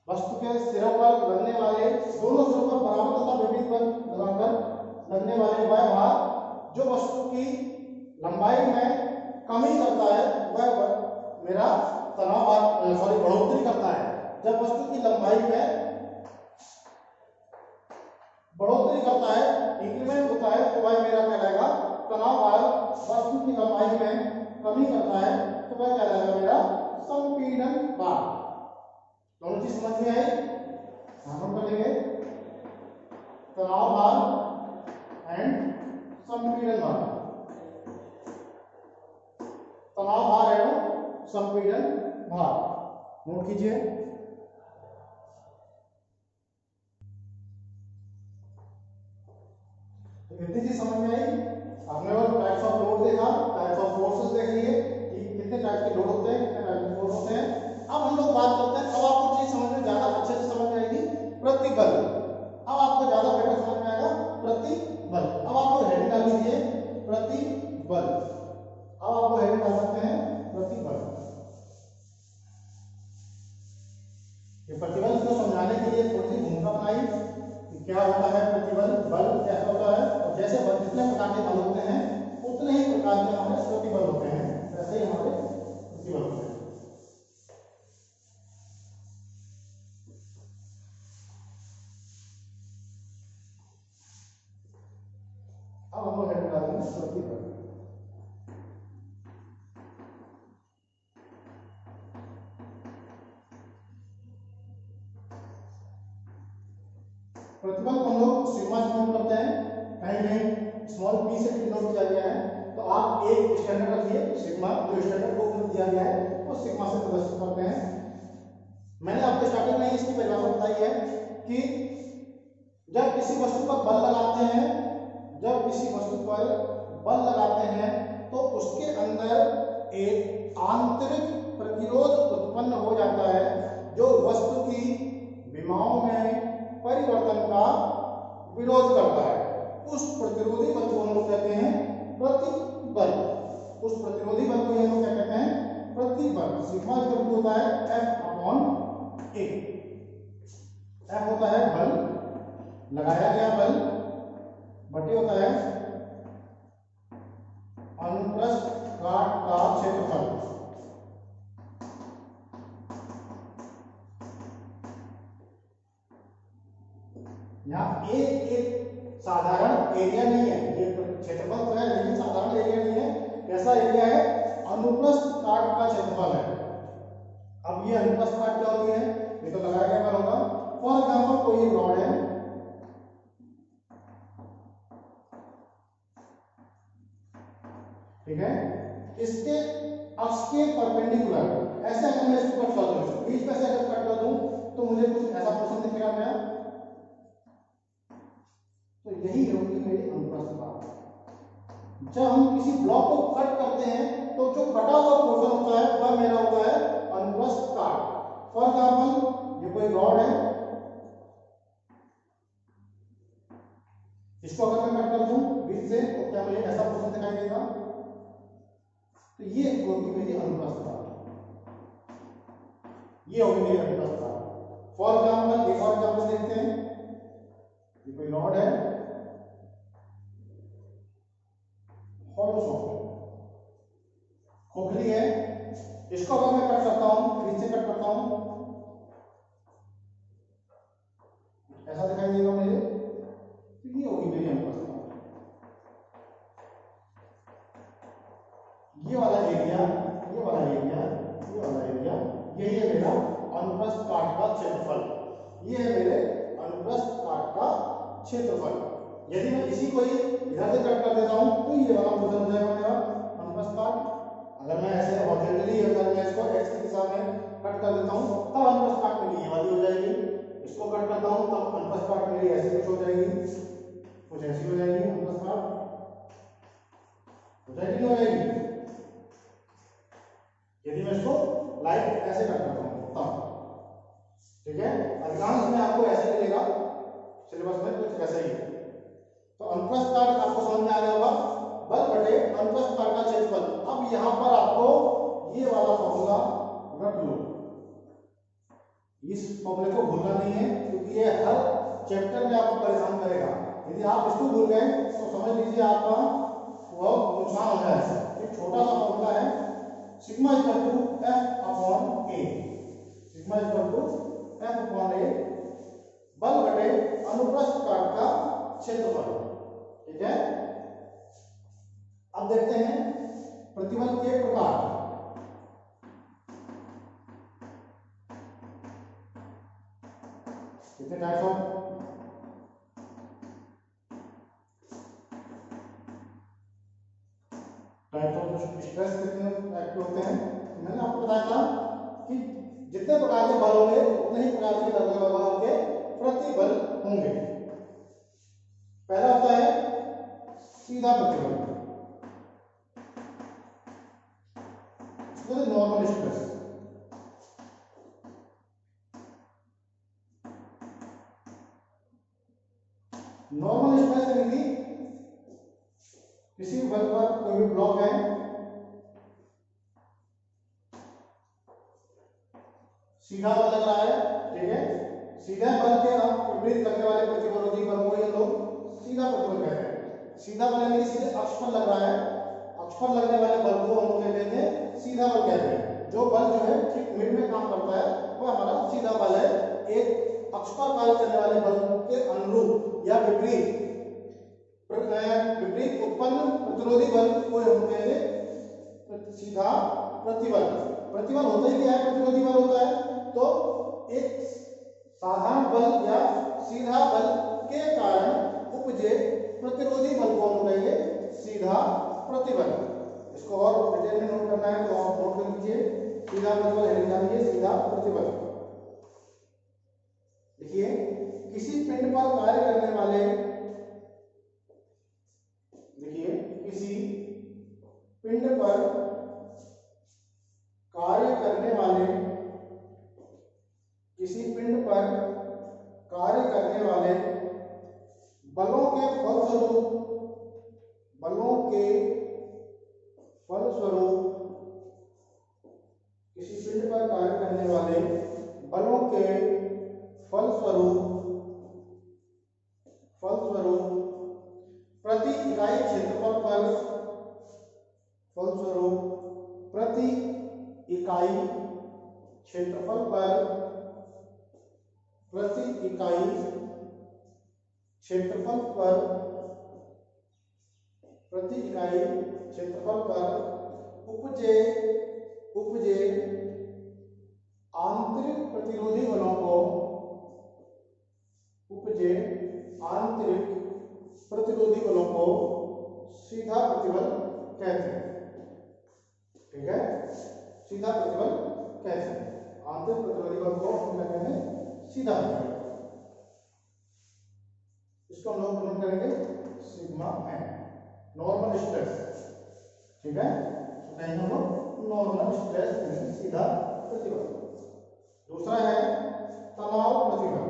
वस्तु के सिरों पर लगने वाले, दोनों सिरों पर बराबर तथा विपरीत बल लगाकर लगने वाले वह भार जो वस्तु की लंबाई में कमी करता है, वह मेरा तनाव भार, सॉरी बढ़ोतरी करता है। जब वस्तु की लंबाई में बढ़ोतरी करता है, इंक्रीमेंट होता है, तो वह मेरा कहलाएगा तनाव भार। वस्तु की लंबाई में कमी करता है तो वह कहलाएगा मेरा संपीड़न भार। दोनों चीज समझ में आई? हम कर लेंगे तनाव भार एंड संपीड़न भार। तनाव भार एवं संपीड़न भार नोट कीजिए। तो इतनी चीज समझ में आई। आपने और टाइप्स ऑफ लोड देखा, टाइप्स ऑफ फोर्सेस देख लिए कि कितने टाइप के लोड होते हैं, कितने टाइप के फोर्स होते हैं। अब हम लोग बात करते हैं, अब आपको चीज समझ में ज्यादा अच्छे से समझ में आएगी, प्रतिबल। अब आपको ज्यादा बेटर समझ में आएगा प्रतिबल। अब आप लोग हेडिंग डाल लीजिए प्रतिबल। अब आप लोग हेडिंग डाल सकते हैं प्रतिबल। ये प्रतिबल को समझाने के लिए थोड़ी सी भूमिका बनाई कि क्या होता है प्रतिबल, बल कैसा होता है, और जैसे बल जितने प्रकार के बल होते हैं उतने ही प्रकार के हमारे प्रतिबल होते हैं, वैसे ही हमारे प्रतिबल होते हैं। अब हम लोग हेडिंग डालेंगे प्रतिबल। प्रतिबल को हम लोग सिग्मा से नोट करते हैं, कहीं कहीं स्मॉल p से डिनोट किया गया है, तो आप एक स्टैंडर्ड रखिए सिग्मा, जो स्टैंडर्ड बुक में दिया गया है वो सिग्मा से प्रदर्शित करते हैं। मैंने आपको स्टार्टिंग में इसकी परिभाषा बताई है कि जब किसी वस्तु पर बल लगाते हैं, जब किसी वस्तु पर बल लगाते हैं तो उसके अंदर एक आंतरिक प्रतिरोध उत्पन्न हो जाता है जो वस्तु की विमाओं में परिवर्तन का विरोध करता है। उस प्रतिरोधी बल को हम लोग कहते हैं प्रतिबल। उस प्रतिरोधी बल को हम लोग क्या कहते हैं? प्रतिबल। सिग्मा इक्वल टू होता है F/A। F होता है बल, लगाया गया बल, बटे होता है अनुप्रस्थ काट का क्षेत्रफल। यहाँ एक साधारण एरिया नहीं है, ये क्षेत्रफल तो है लेकिन साधारण एरिया नहीं है। कैसा एरिया है? अनुप्रस्थ काट का क्षेत्रफल है। अब ये अनुप्रस्थ काट क्या होती है? ये तो लगाया गया बल होगा। फॉर एग्जाम्पल कोई रॉड है, ठीक है, इसके अक्ष के परपेंडिकुलर ऐसे अगर मैं इसको कट कर दूं, बीच में से अगर कट कर दूं तो मुझे कुछ ऐसा पोर्शन दिखेगा क्या? तो यही होगी मेरी अनुप्रस्थ काट। जब हम किसी ब्लॉक को कट करते हैं तो जो कटा हुआ पोर्शन होता है वह मेरा होता है अनुप्रस्थ काट। फॉर एग्जाम्पल ये कोई रॉड है, इसको अगर मैं कट कर दूं बीच से तो क्या मुझे ऐसा पोर्शन दिखाई देगा, तो ये होगी मेरी अनुप्रस्थ काट, ये होगी मेरी अनुप्रस्थ काट। फॉर एग्जाम्पल एक और एग्जाम्पल देखते हैं, ये कोई रॉड है, हॉलो सॉफ्ट खोखली है, इसको अगर मैं कट करता हूं बीच से कट करता हूं ऐसा दिखाई देगा मुझे, तो ये होगी मेरी अनुप्रस्थ काट। ये वाला एरिया, ये वाला एरिया, ये वाला एरिया, यही है मेरा अनुप्रस्थ काट का क्षेत्रफल, ये है मेरे अनुप्रस्थ काट का क्षेत्रफल। यदि मैं इसी को ही इधर से कट कर देता हूं तो ये वाला पोर्शन हो जाएगा मेरा अनुप्रस्थ काट। अगर मैं ऐसे हॉरिजॉन्टली अगर मैं इसको x की दिशा में कट कर देता हूं तब अनुप्रस्थ काट मेरी ये वाली हो जाएगी, इसको कट करता हूं तब अनुप्रस्थ काट मेरी ऐसी कुछ हो जाएगी, कुछ ऐसी हो जाएगी, अनुप्रस्थ काट हो जाएगी नहीं हो जाएगी। यदि मैं इसको लाइट ऐसे कट करता हूं तब, ठीक है, अधिकांश में आपको ऐसे मिलेगा सिलेबस में कुछ ऐसा ही। तो अनुप्रस्थ काट आपको समझ में आ गया होगा, बल बटे अनुप्रस्थ काट का क्षेत्रफल। अब यहां पर आपको ये वाला फॉर्मूला रट लो, इस फॉर्मूले को भूलना नहीं है क्योंकि ये हर चैप्टर में आपको परेशान करेगा। यदि आप इसको भूल गए तो समझ लीजिए आपका बहुत नुकसान हो जाएगा। एक छोटा सा फॉर्मूला है, sigma equal to F upon A, sigma equal to F upon A बल बटे अनुप्रस्थ काट का क्षेत्रफल, ठीक है। अब देखते हैं प्रतिबल के प्रकार। कितने टाइप्स ऑफ स्ट्रेस कितने टाइप के होते हैं, मैंने आपको बताया था कि जितने प्रकार के बल होंगे उतने ही प्रकार के दबाव के प्रतिबल होंगे। पहला होता है सीधा प्रतिबल, नॉर्मल स्ट्रेस। नॉर्मल स्ट्रेस यानी कि किसी बल पर कोई भी ब्लॉक है, सीधा बल लग रहा है, ठीक है, सीधा बल के विपरीत लगने वाले प्रतिरोधी बल को ये लोग सीधा प्रतिबल कहते हैं। सीधा बल यानी सीधे अक्ष पर लग रहा है, अक्ष पर लगने वाले बल को हम लोग कहते हैं सीधा बल कहते हैं। जो बल जो है ठीक मिड में काम करता है वो हमारा सीधा बल है। एक अक्ष पर कार्य करने वाले बल के अनुरूप या विपरीत उत्पन्न प्रतिरोधी बल को हम कहेंगे सीधा प्रतिबल। प्रतिबल होता ही क्या है, प्रतिरोधी बल होता है। तो एक साधारण बल या सीधा बल के कारण उपजे प्रतिरोधी बल को हम कहेंगे सीधा प्रतिबल। इसको और डिटेल में नोट करना है तो आप नोट कर लीजिए, सीधा प्रतिबल हेडिंग डालिए सीधा प्रतिबल। देखिए किसी पिंड पर कार्य करने वाले, देखिए किसी पिंड पर कार्य करने वाले, किसी पिंड पर कार्य करने वाले बलों के फलस्वरूप, बलों के फलस्वरूप, किसी पिंड पर कार्य करने वाले बलों के फलस्वरूप प्रति इकाई क्षेत्रफल पर, फलस्वरूप प्रति इकाई क्षेत्रफल पर, प्रति इकाई क्षेत्रफल पर, प्रति इकाई क्षेत्रफल पर उपजे आंतरिक प्रतिरोधी बलों को, उपजे आंतरिक प्रतिरोधी बलों को सीधा प्रतिबल कहते हैं, ठीक है, सीधा प्रतिबल कहते हैं। आंतरिक प्रतिरोधी बल को हम क्या कहते हैं, सीधा प्रतिबल। इसको हम लोग नोट करेंगे सिग्मा एन, नॉर्मल स्ट्रेस। ठीक है, तो कहेंगे हम लोग नॉर्मल स्ट्रेस सीधा प्रतिबल। दूसरा है तनाव प्रतिबल।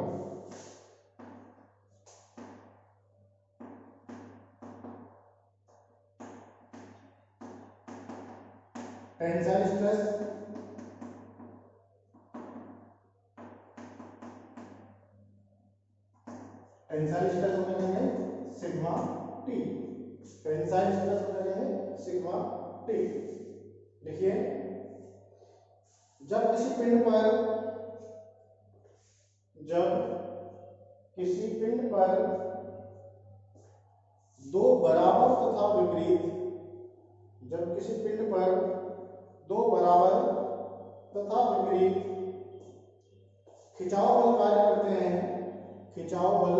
टेंसाइल स्ट्रेस, टेंसाइल स्ट्रेस को कहेंगे सिग्मा टी, टेंसाइल स्ट्रेस को कहेंगे सिग्मा टी। देखिए, जब किसी पिंड पर दो बराबर तथा विपरीत, जब किसी पिंड पर दो बराबर तथा विपरीत खिंचाव बल कार्य करते हैं, खिंचाव बल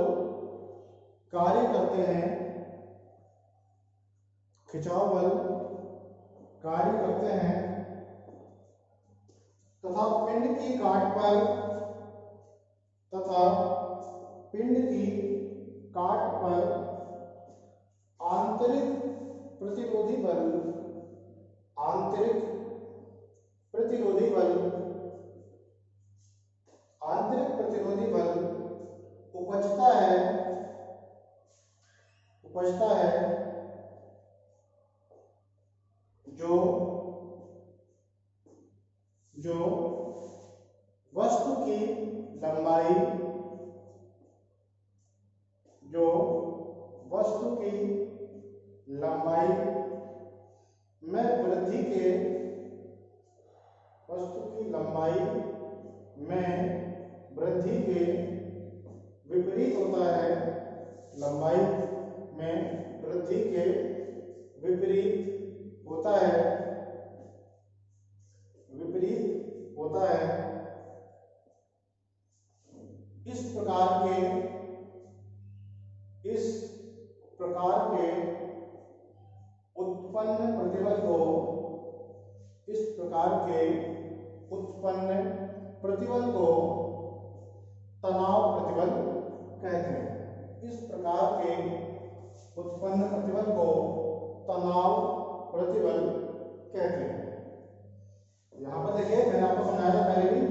कार्य करते हैं, खिंचाव बल कार्य करते हैं तथा पिंड की काट पर आंतरिक प्रतिरोधी बल, आंतरिक प्रतिरोधी बल, आंतरिक प्रतिरोधी बल उपजता है जो वस्तु की लंबाई, जो वस्तु की लंबाई में वृद्धि के, वस्तु की लंबाई में वृद्धि के विपरीत होता है, लंबाई में वृद्धि के विपरीत होता है, विपरीत होता है। इस प्रकार के उत्पन्न प्रतिबल को, इस प्रकार के उत्पन्न प्रतिबल को तनाव प्रतिबल कहते हैं। इस प्रकार के उत्पन्न प्रतिबल को तनाव प्रतिबल कहते हैं। यहां पर देखिए, मैंने आपको समझाया था पहले भी,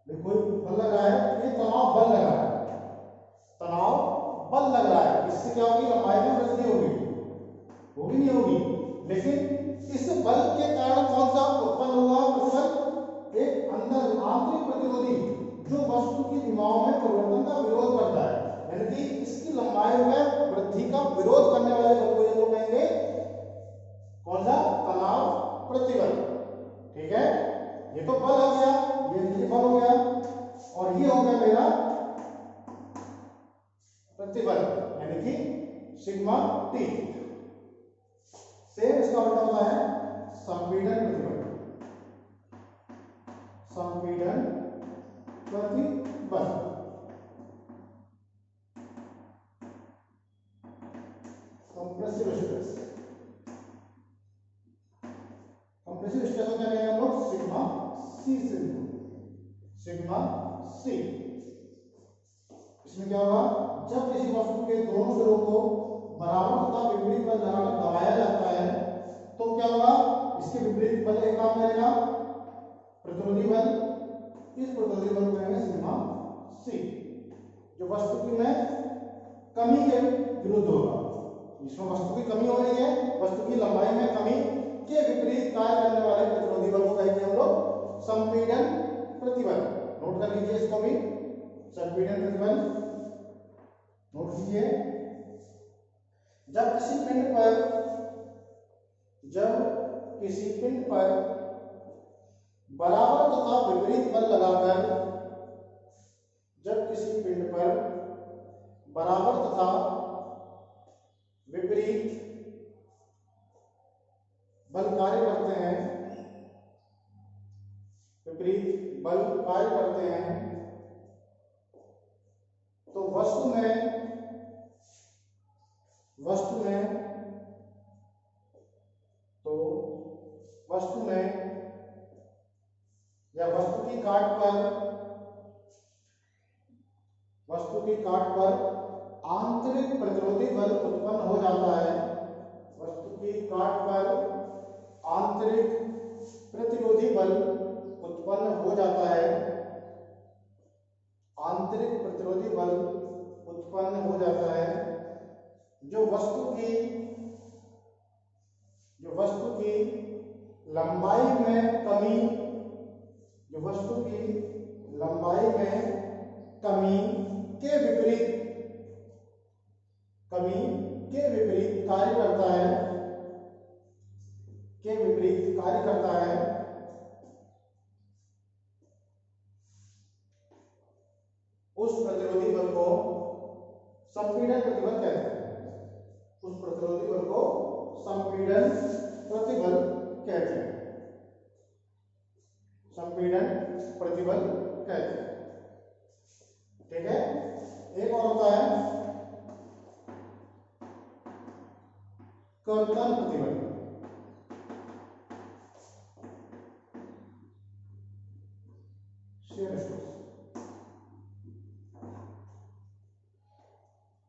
कोई बल लग रहा है, ये तनाव बल लग रहा है, तनाव बल लग रहा है। इससे क्या होगी, लंबाई में वृद्धि होगी, होगी नहीं होगी? लेकिन इस बल के कारण कौन सा उत्पन्न हुआ प्रतिबल? एक अंदर आंतरिक प्रतिरोधी जो वस्तु की सीमाओं में परिवर्तन का विरोध करता है, यानी कि इसकी लंबाई में वृद्धि का विरोध करने वाले बल को हम कहेंगे कौन सा? तनाव प्रतिबल। ठीक है, ये तो बल हो गया, ये बल हो गया, और ये हो गया मेरा प्रतिबल, यानी कि सिग्मा टी। सेम इसका उल्टा होता है संपीड़न प्रतिबल, संपीड़न प्रतिबल। कंप्रेसिव स्ट्रेस, कंप्रेसिव स्ट्रेस को क्या कहेंगे हम लोग? सिग्मा सी से, सिग्मा सी। इसमें क्या होगा, जब किसी वस्तु के दोनों सिरों को बराबर तथा विपरीत बल लगाकर दबाया जाता है तो क्या होगा, इसके विपरीत बल एक काम करेगा, प्रतिरोधी बल। इस प्रतिरोधी बल को कहेंगे सिग्मा सी, जो वस्तु की में कमी के विरुद्ध होगा। इसमें वस्तु की कमी हो रही है, वस्तु की लंबाई में कमी के विपरीत कार्य करने वाले प्रतिरोधी बल को कहेंगे हम लोग संपीड़न प्रतिबल। नोट कर लीजिए इसको भी, संपीड़न प्रतिबल नोट कीजिए। जब किसी पिंड पर बराबर तथा विपरीत बल लगाकर, जब किसी पिंड पर बराबर तथा विपरीत बल कार्य करते हैं, विपरीत बल कार्य करते हैं, तो वस्तु में या वस्तु की काट पर आंतरिक प्रतिरोधी बल उत्पन्न हो जाता है, वस्तु की काट पर आंतरिक प्रतिरोधी बल उत्पन्न हो जाता है, आंतरिक प्रतिरोधी बल उत्पन्न हो जाता है, जो वस्तु की लंबाई में कमी, जो वस्तु की लंबाई में कमी के विपरीत कार्य करता है, उस प्रतिरोधी बल को संपीड़न प्रतिबल कहते हैं। उस प्रतिरोधी बल को संपीड़न प्रतिबल कहते हैं। संपीड़न प्रतिबल कहते हैं। ठीक है। एक और होता है कर्तन प्रतिबल।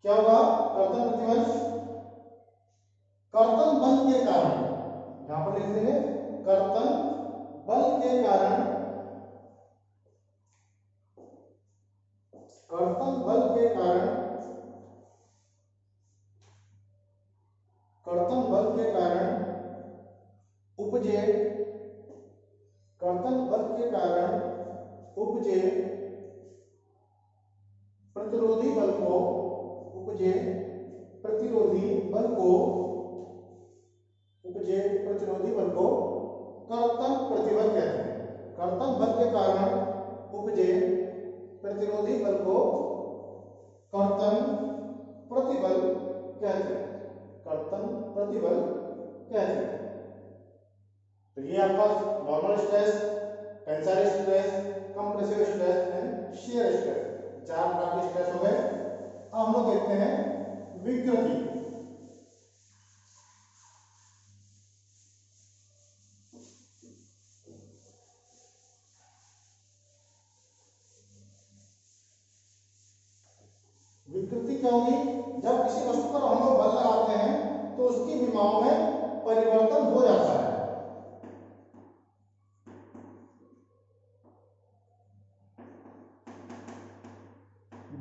क्या होगा? कर्तन प्रतिबल कर्तन बल के कारण, यहां पर लिख देंगे कर्तन बल के कारण, कर्तन बल के कारण, कर्तन बल के कारण उपजे, कर्तन बल के कारण उपजे प्रतिरोधी बल को, उपजे प्रतिरोधी बल को, उपजे प्रतिरोधी बल को कर्तन प्रतिबल कहते हैं। कर्तन बल के कारण उपजे प्रतिरोधी बल को कर्तन प्रतिबल कहते हैं। कर्तन प्रतिबल कहते हैं। तो ये आपका normal stress, tensile stress, compressive stress and shear stress, चार प्रकार के स्ट्रेस हो गए। अब हम लोग देखते हैं विकृति। विकृति क्या होगी? जब किसी वस्तु पर हम लोग बल लगाते हैं तो उसकी विमाओं में परिवर्तन हो जाता है।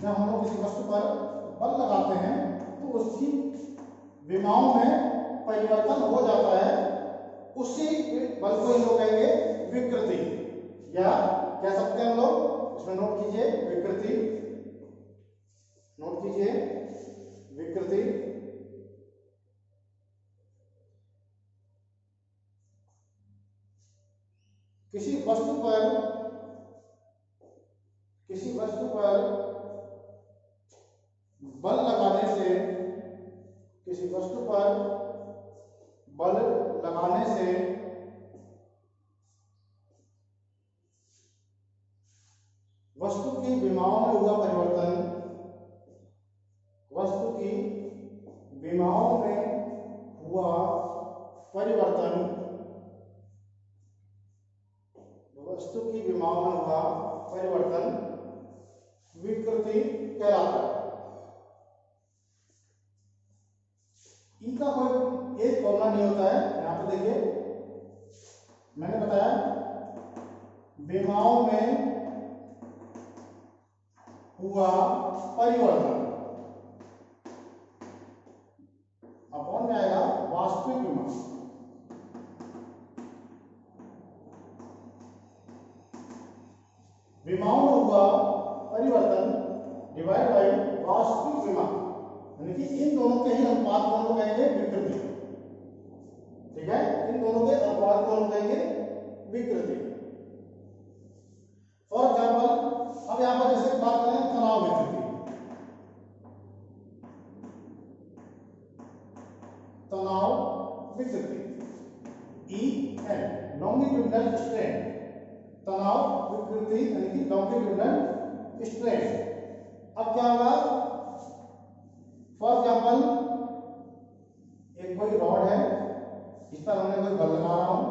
जब हम लोग किसी वस्तु पर बल लगाते हैं तो उसकी विमाओं में परिवर्तन हो जाता है। उसी बल को हम लोग कहेंगे विकृति, या कह सकते हैं हम लोग, इसमें नोट कीजिए विकृति, नोट कीजिए विकृति। किसी वस्तु पर बल लगाने से, किसी वस्तु पर बल लगाने से वस्तु की विमाओं में हुआ परिवर्तन, वस्तु की विमाओं में हुआ परिवर्तन, वस्तु की विमाओं में हुआ परिवर्तन विकृति कहलाता है। इनका कोई एक फॉर्मूला नहीं होता है। यहां पर देखिए मैंने बताया विमाओं में हुआ परिवर्तन अपॉन में आएगा वास्तविक विमा। विमाओं में हुआ परिवर्तन डिवाइड बाई वास्तविक विमा, यानी कि इन दोनों के ही अनुपात को हम कहेंगे विकृति। ठीक है, इन दोनों के अनुपात को हम कहेंगे विकृति। फॉर एग्जाम्पल, अब यहां पर जैसे बात करें तनाव विकृति, तनाव विकृति EN लॉन्गिट्यूडिनल स्ट्रेन, तनाव विकृति यानी कि लॉन्गिट्यूडिनल स्ट्रेन। अब क्या होगा? फॉर एग्जाम्पल, एक कोई रॉड है, इस पर हमने कोई बल लगा रहा हूं,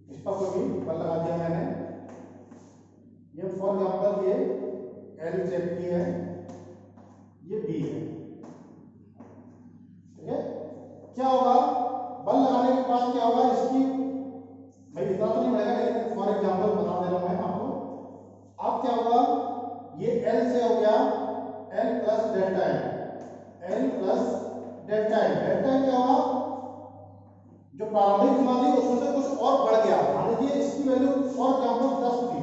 इस पर कोई भी बल लगा दिया मैंने, ये फॉर एग्जाम्पल ये L शेप की है, ये बी है, ठीक है। क्या होगा, बल लगाने के बाद क्या होगा, इसकी भाई इतना तो नहीं बढ़ेगा, लेकिन फॉर एग्जांपल बता दे रहा हूं मैं आपको। अब क्या होगा, ये एल से हो गया L plus delta L, L plus delta L. Delta L क्या होगा, जो प्रारंभिक सीमा थी उसमें से कुछ और बढ़ गया। मान लीजिए इसकी वैल्यू फॉर एग्जांपल 10 थी,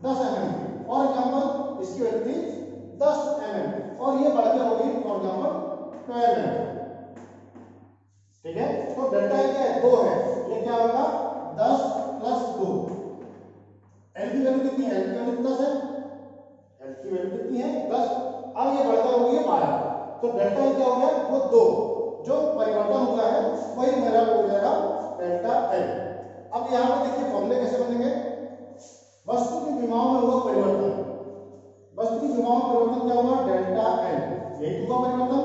10 mm थी फॉर एग्जांपल, इसकी वैल्यू थी 10 mm और ये बढ़ के होगी फॉर एग्जांपल 12 mm, ठीक है। तो डेल्टा एल क्या है, 2 है, ये क्या होगा 10 प्लस 2। एल की वैल्यू कितनी है, एल की वैल्यू 10 है, एल की वैल्यू कितनी है 10। अब ये बढ़कर होगी 12, तो डेल्टा एल क्या हो गया, वो 2, जो परिवर्तन हुआ है वही मेरा हो जाएगा डेल्टा एल। अब यहां पर देखिए फॉर्मूले कैसे बनेंगे, वस्तु की विमाओं में हुआ परिवर्तन, वस्तु की विमाओं में परिवर्तन क्या हुआ, डेल्टा एल, यही हुआ परिवर्तन।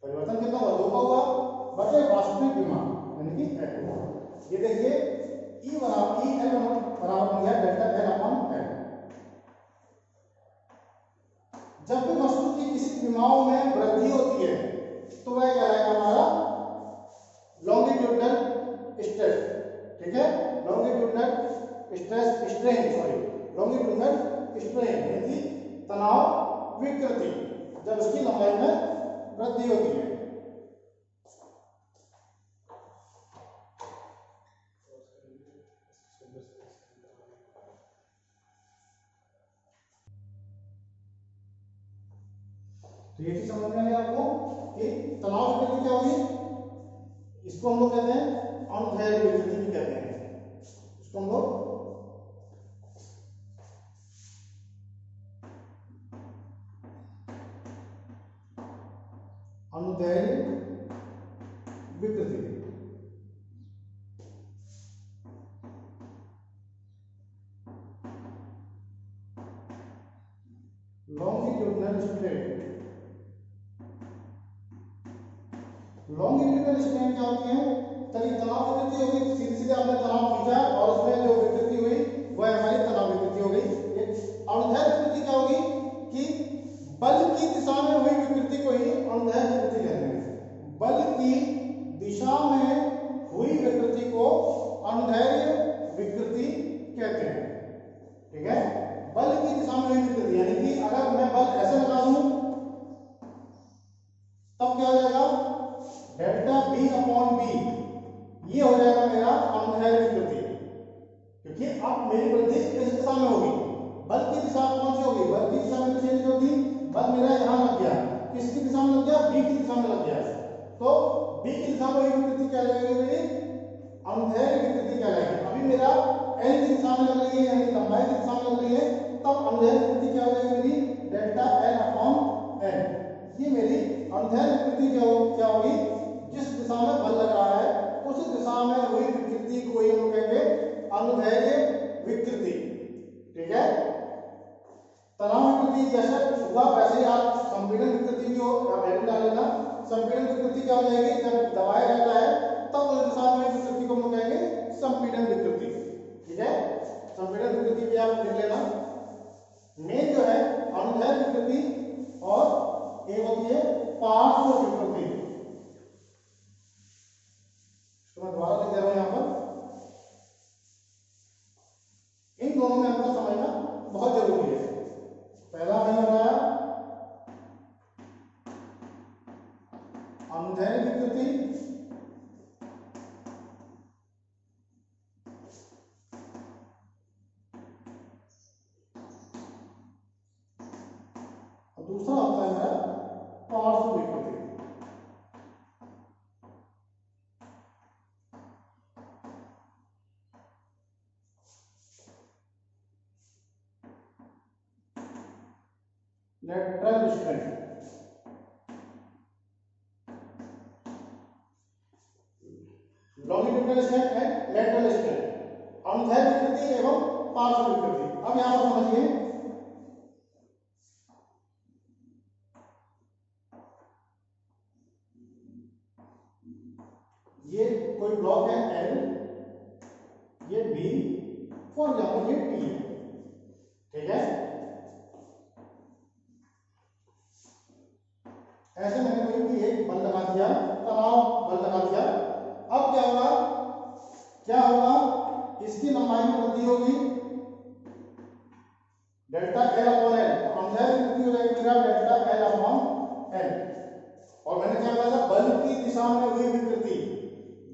परिवर्तन कितना हुआ, 2 का हुआ, बटे वास्तविक विमा यानी कि एल। ये देखिए ई बराबर ई एल बराबर बन गया डेल्टा एल अपॉन एल। जब भी वस्तु की किसी विमाओं में वृद्धि होती है तो वह कहलाएगा हमारा लॉन्गिट्यूडनल स्ट्रेस, ठीक है। Longitudinal stress strain, sorry longitudinal strain यानी कि तनाव विकृति, जब उसकी लंबाई में वृद्धि होती है। तो ये चीज समझ में आएगा आपको कि तनाव विकृति क्या होगी, इसको हम लोग कहते हैं अनुदैर्घ्य विकृति भी कहते हैं, इसको हम लोग अनुदैर्घ्य विकृति। लॉन्गिट्यूडनल स्ट्रेन, लॉन्गिट्यूडनल स्ट्रेन क्या होती है, चलिए तनाव विकृति होगी, सीधे सीधे आपने तनाव खींचा और उसमें जो विकृति हुई वह हमारी तनाव विकृति हो गई। अनुदैर्घ्य विकृति क्या होगी कि बल की दिशा में हुई विकृति को ही अनुदैर्घ्य विकृति कहते हैं। बल की दिशा में हुई विकृति को अनुदैर्घ्य विकृति कहते हैं, ठीक है। बल की दिशा में हुई विकृति यानी कि अगर मैं बल ऐसे लगा दूं तब क्या हो जाएगा, डेल्टा बी अपॉन बी, ये हो जाएगा मेरा अनुदैर्घ्य विकृति, क्योंकि अब मेरी वृद्धि किस दिशा में होगी, बल की दिशा कौन सी होगी, बल की दिशा में चेंज होगी, बल मेरा यहां लग गया, किसकी दिशा में लग गया, बी की दिशा में लग गया, तो बी की दिशा में विकृति क्या लगेगी मेरी, अनुदैर्घ्य विकृति क्या लगेगी। अभी मेरा एल की दिशा में लग रही है यानी लंबाई की दिशा में लग रही है, तब अनुदैर्घ्य विकृति क्या हो जाएगी मेरी, डेल्टा एल अपॉन एल। ये मेरी अनुदैर्घ्य विकृति क्या होगी, जिस दिशा में बल लग रहा है उस दिशा में हुई विकृति को ही हम कहेंगे अनुदैर्घ्य विकृति, ठीक है। तनाव विकृति जैसे हुआ वैसे ही आप संपीड़न विकृति भी हो, आप हेडिंग डाल लेना। संपीड़न विकृति क्या हो जाएगी, जब दबाया रहता है तब उस दिशा में विकृति को हम कहेंगे संपीड़न विकृति, ठीक है। संपीड़न विकृति भी आप लिख लेना। मेन जो है अनुदैर्घ्य विकृति और एक होती है पार्श्व विकृति, तो मैं दोबारा लिख दे रहा हूं यहां पर। इन दोनों में अंतर समझना बहुत जरूरी है। पहला मैंने बताया अनुदैर्घ्य विकृति, और दूसरा होता है मेरा पार्श्व विकृति। Lateral strain, longitudinal strain and lateral strain, अनुदैर्घ्य विकृति एवं पार्श्व विकृति। अब यहां पर समझिए, ये कोई ब्लॉक है एल, ये बी, फॉर एग्जाम्पल ये टी है, ठीक है। इसकी लंबाई में वृद्धि होगी डेल्टा एल अपॉन एल, अंदर वृद्धि हो जाएगी मेरा डेल्टा एल अपॉन एल। और मैंने क्या बताया था, बल की दिशा में हुई विकृति,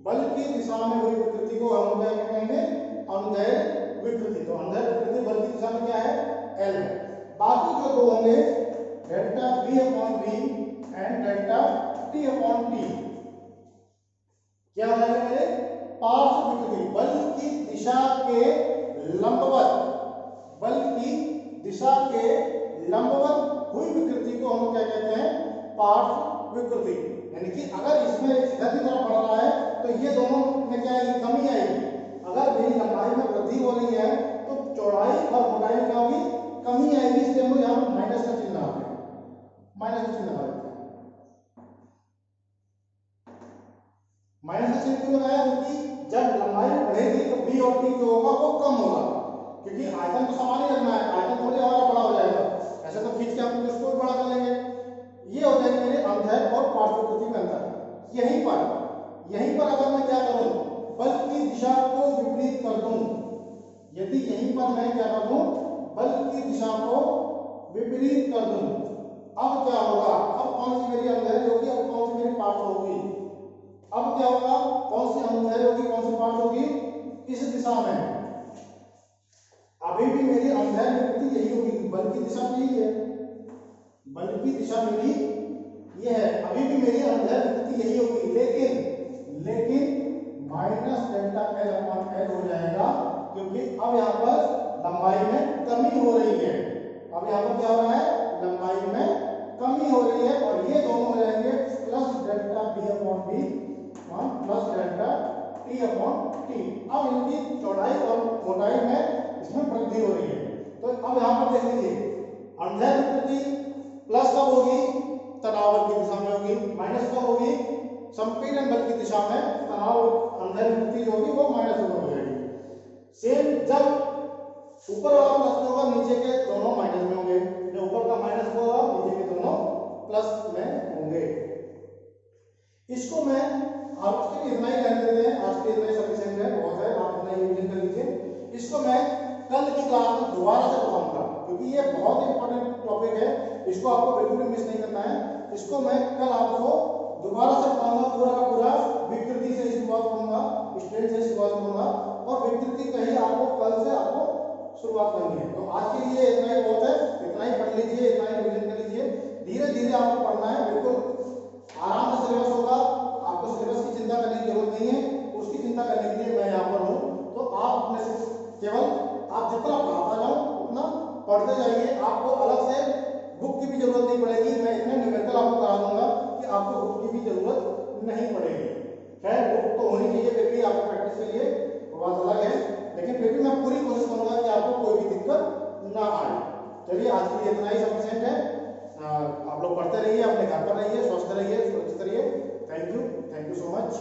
बल की दिशा में हुई विकृति को हम क्या कहेंगे, अनुदैर्घ्य विकृति। तो अनुदैर्घ्य विकृति बल की दिशा में क्या है, एल है। बाकी जो दो होंगे delta b upon b and delta t upon t, क्या हो जाएंगे मेरे, पार्श्व विकृति, बल की दिशा के लंबवत, बल की दिशा के लंबवत हुई विकृति को हम क्या कहते हैं, पार्श्व विकृति। यानी कि अगर इसमें इधर की तरफ बढ़ रहा है तो ये दोनों में क्या आएगी, कमी आएगी। अगर मेरी लंबाई में वृद्धि हो रही है तो चौड़ाई और मोटाई में क्या होगी, कमी आएगी। इसलिए हम लोग यहाँ पर माइनस का चिन्ह लगाते हैं, माइनस का चिन्ह लगा देते हैं। माइनस का चिन्ह क्यों लगाया, क्योंकि जब लंबाई बढ़ेगी तो बी और टी जो होगा वो कम होगा, क्योंकि आयतन तो समान ही रखना है, आयतन थोड़ी हमारा बड़ा हो जाएगा। ऐसे तो खींच के हम इसको भी बड़ा कर लेंगे। ये हो जाएगी मेरे अनुदैर्घ्य और पार्श्व विकृति में अंतर। यहीं पर अगर मैं क्या करूं, बल की दिशा को विपरीत कर दूं, यदि यहीं पर मैं क्या कर दूं, बल की दिशा को विपरीत कर दूं, अब क्या होगा, अब कौन सी मेरी अनुदैर्घ्य होगी, अब कौन सी मेरी पार्श्व होगी, अब क्या होगा, कौन सी अनुदैर्घ्य होगी, कौन सी पार्श्व होगी, इस दिशा में। अभी भी मेरी अनुदैर्घ्य विकृति यही होगी, बल की दिशा में यही है, बल की दिशा मेरी ये है, अभी भी मेरी अनुदैर्घ्य विकृति यही होगी, लेकिन minus delta L upon L हो जाएगा, क्योंकि अब यहाँ पर लंबाई में कमी हो रही है। अब यहाँ पर क्या हो रहा है, लंबाई में कमी हो रही है, और ये दोनों हो जाएंगे plus delta b upon b plus delta t upon t. अब इनकी चौड़ाई और मोटाई में इसमें वृद्धि हो रही है। तो अब यहाँ पर देख लीजिए, अनुदैर्घ्य विकृति प्लस कब होगी, तनाव बल की दिशा में होगी, माइनस कब होगी, संपीड़न बल की दिशा में, तनाव अनुदैर्घ्य विकृति जो होगी वो माइनस में हो जाएगी। सेम जब ऊपर वाला प्लस में होगा, नीचे के दोनों माइनस में होंगे, जो ऊपर का माइनस होगा नीचे के दोनों प्लस में होंगे। इसको मैं आज के लिए इतना ही रहने देते हैं, आज के लिए इतना ही सफिशिएंट है, बहुत है, आप इतना ही रिवीजन कर लीजिए। इसको मैं कल की क्लास में दोबारा से बताऊंगा, क्योंकि ये बहुत इंपॉर्टेंट टॉपिक है, इसको आपको बिल्कुल भी मिस नहीं करना है। इसको मैं कल आपको दोबारा से बताऊंगा, पूरा का पूरा विकृति से शुरुआत करूंगा, स्ट्रेन से शुरुआत करूंगा, और विकृति कहीं आपको कल से आपको शुरुआत करनी है। तो आज के लिए इतना ही बहुत है, इतना ही पढ़ लीजिए, इतना ही रिवीजन कर लीजिए। धीरे धीरे आपको पढ़ना है, बिल्कुल आराम से सिलेबस होगा, आपको सिलेबस की चिंता करने की जरूरत नहीं है, उसकी चिंता करने के लिए मैं यहाँ पर हूँ। तो आप अपने से केवल आप जितना पढ़ाता जाओ उतना पढ़ते जाइए, आपको अलग से बुक की भी जरूरत नहीं पड़ेगी। मैं इतने न्यूमेरिकल आपको करा दूंगा कि आपको बुक की भी जरूरत नहीं पड़ेगी। खैर बुक तो होनी चाहिए फिर भी आपको प्रैक्टिस के लिए, वो बात अलग है, लेकिन फिर भी मैं पूरी कोशिश करूंगा कि आपको कोई भी दिक्कत ना आए। चलिए आज के लिए इतना ही सफिशिएंट है। आप लोग पढ़ते रहिए, अपने घर पर रहिए, स्वस्थ रहिए, सुरक्षित रहिए। Thank you so much.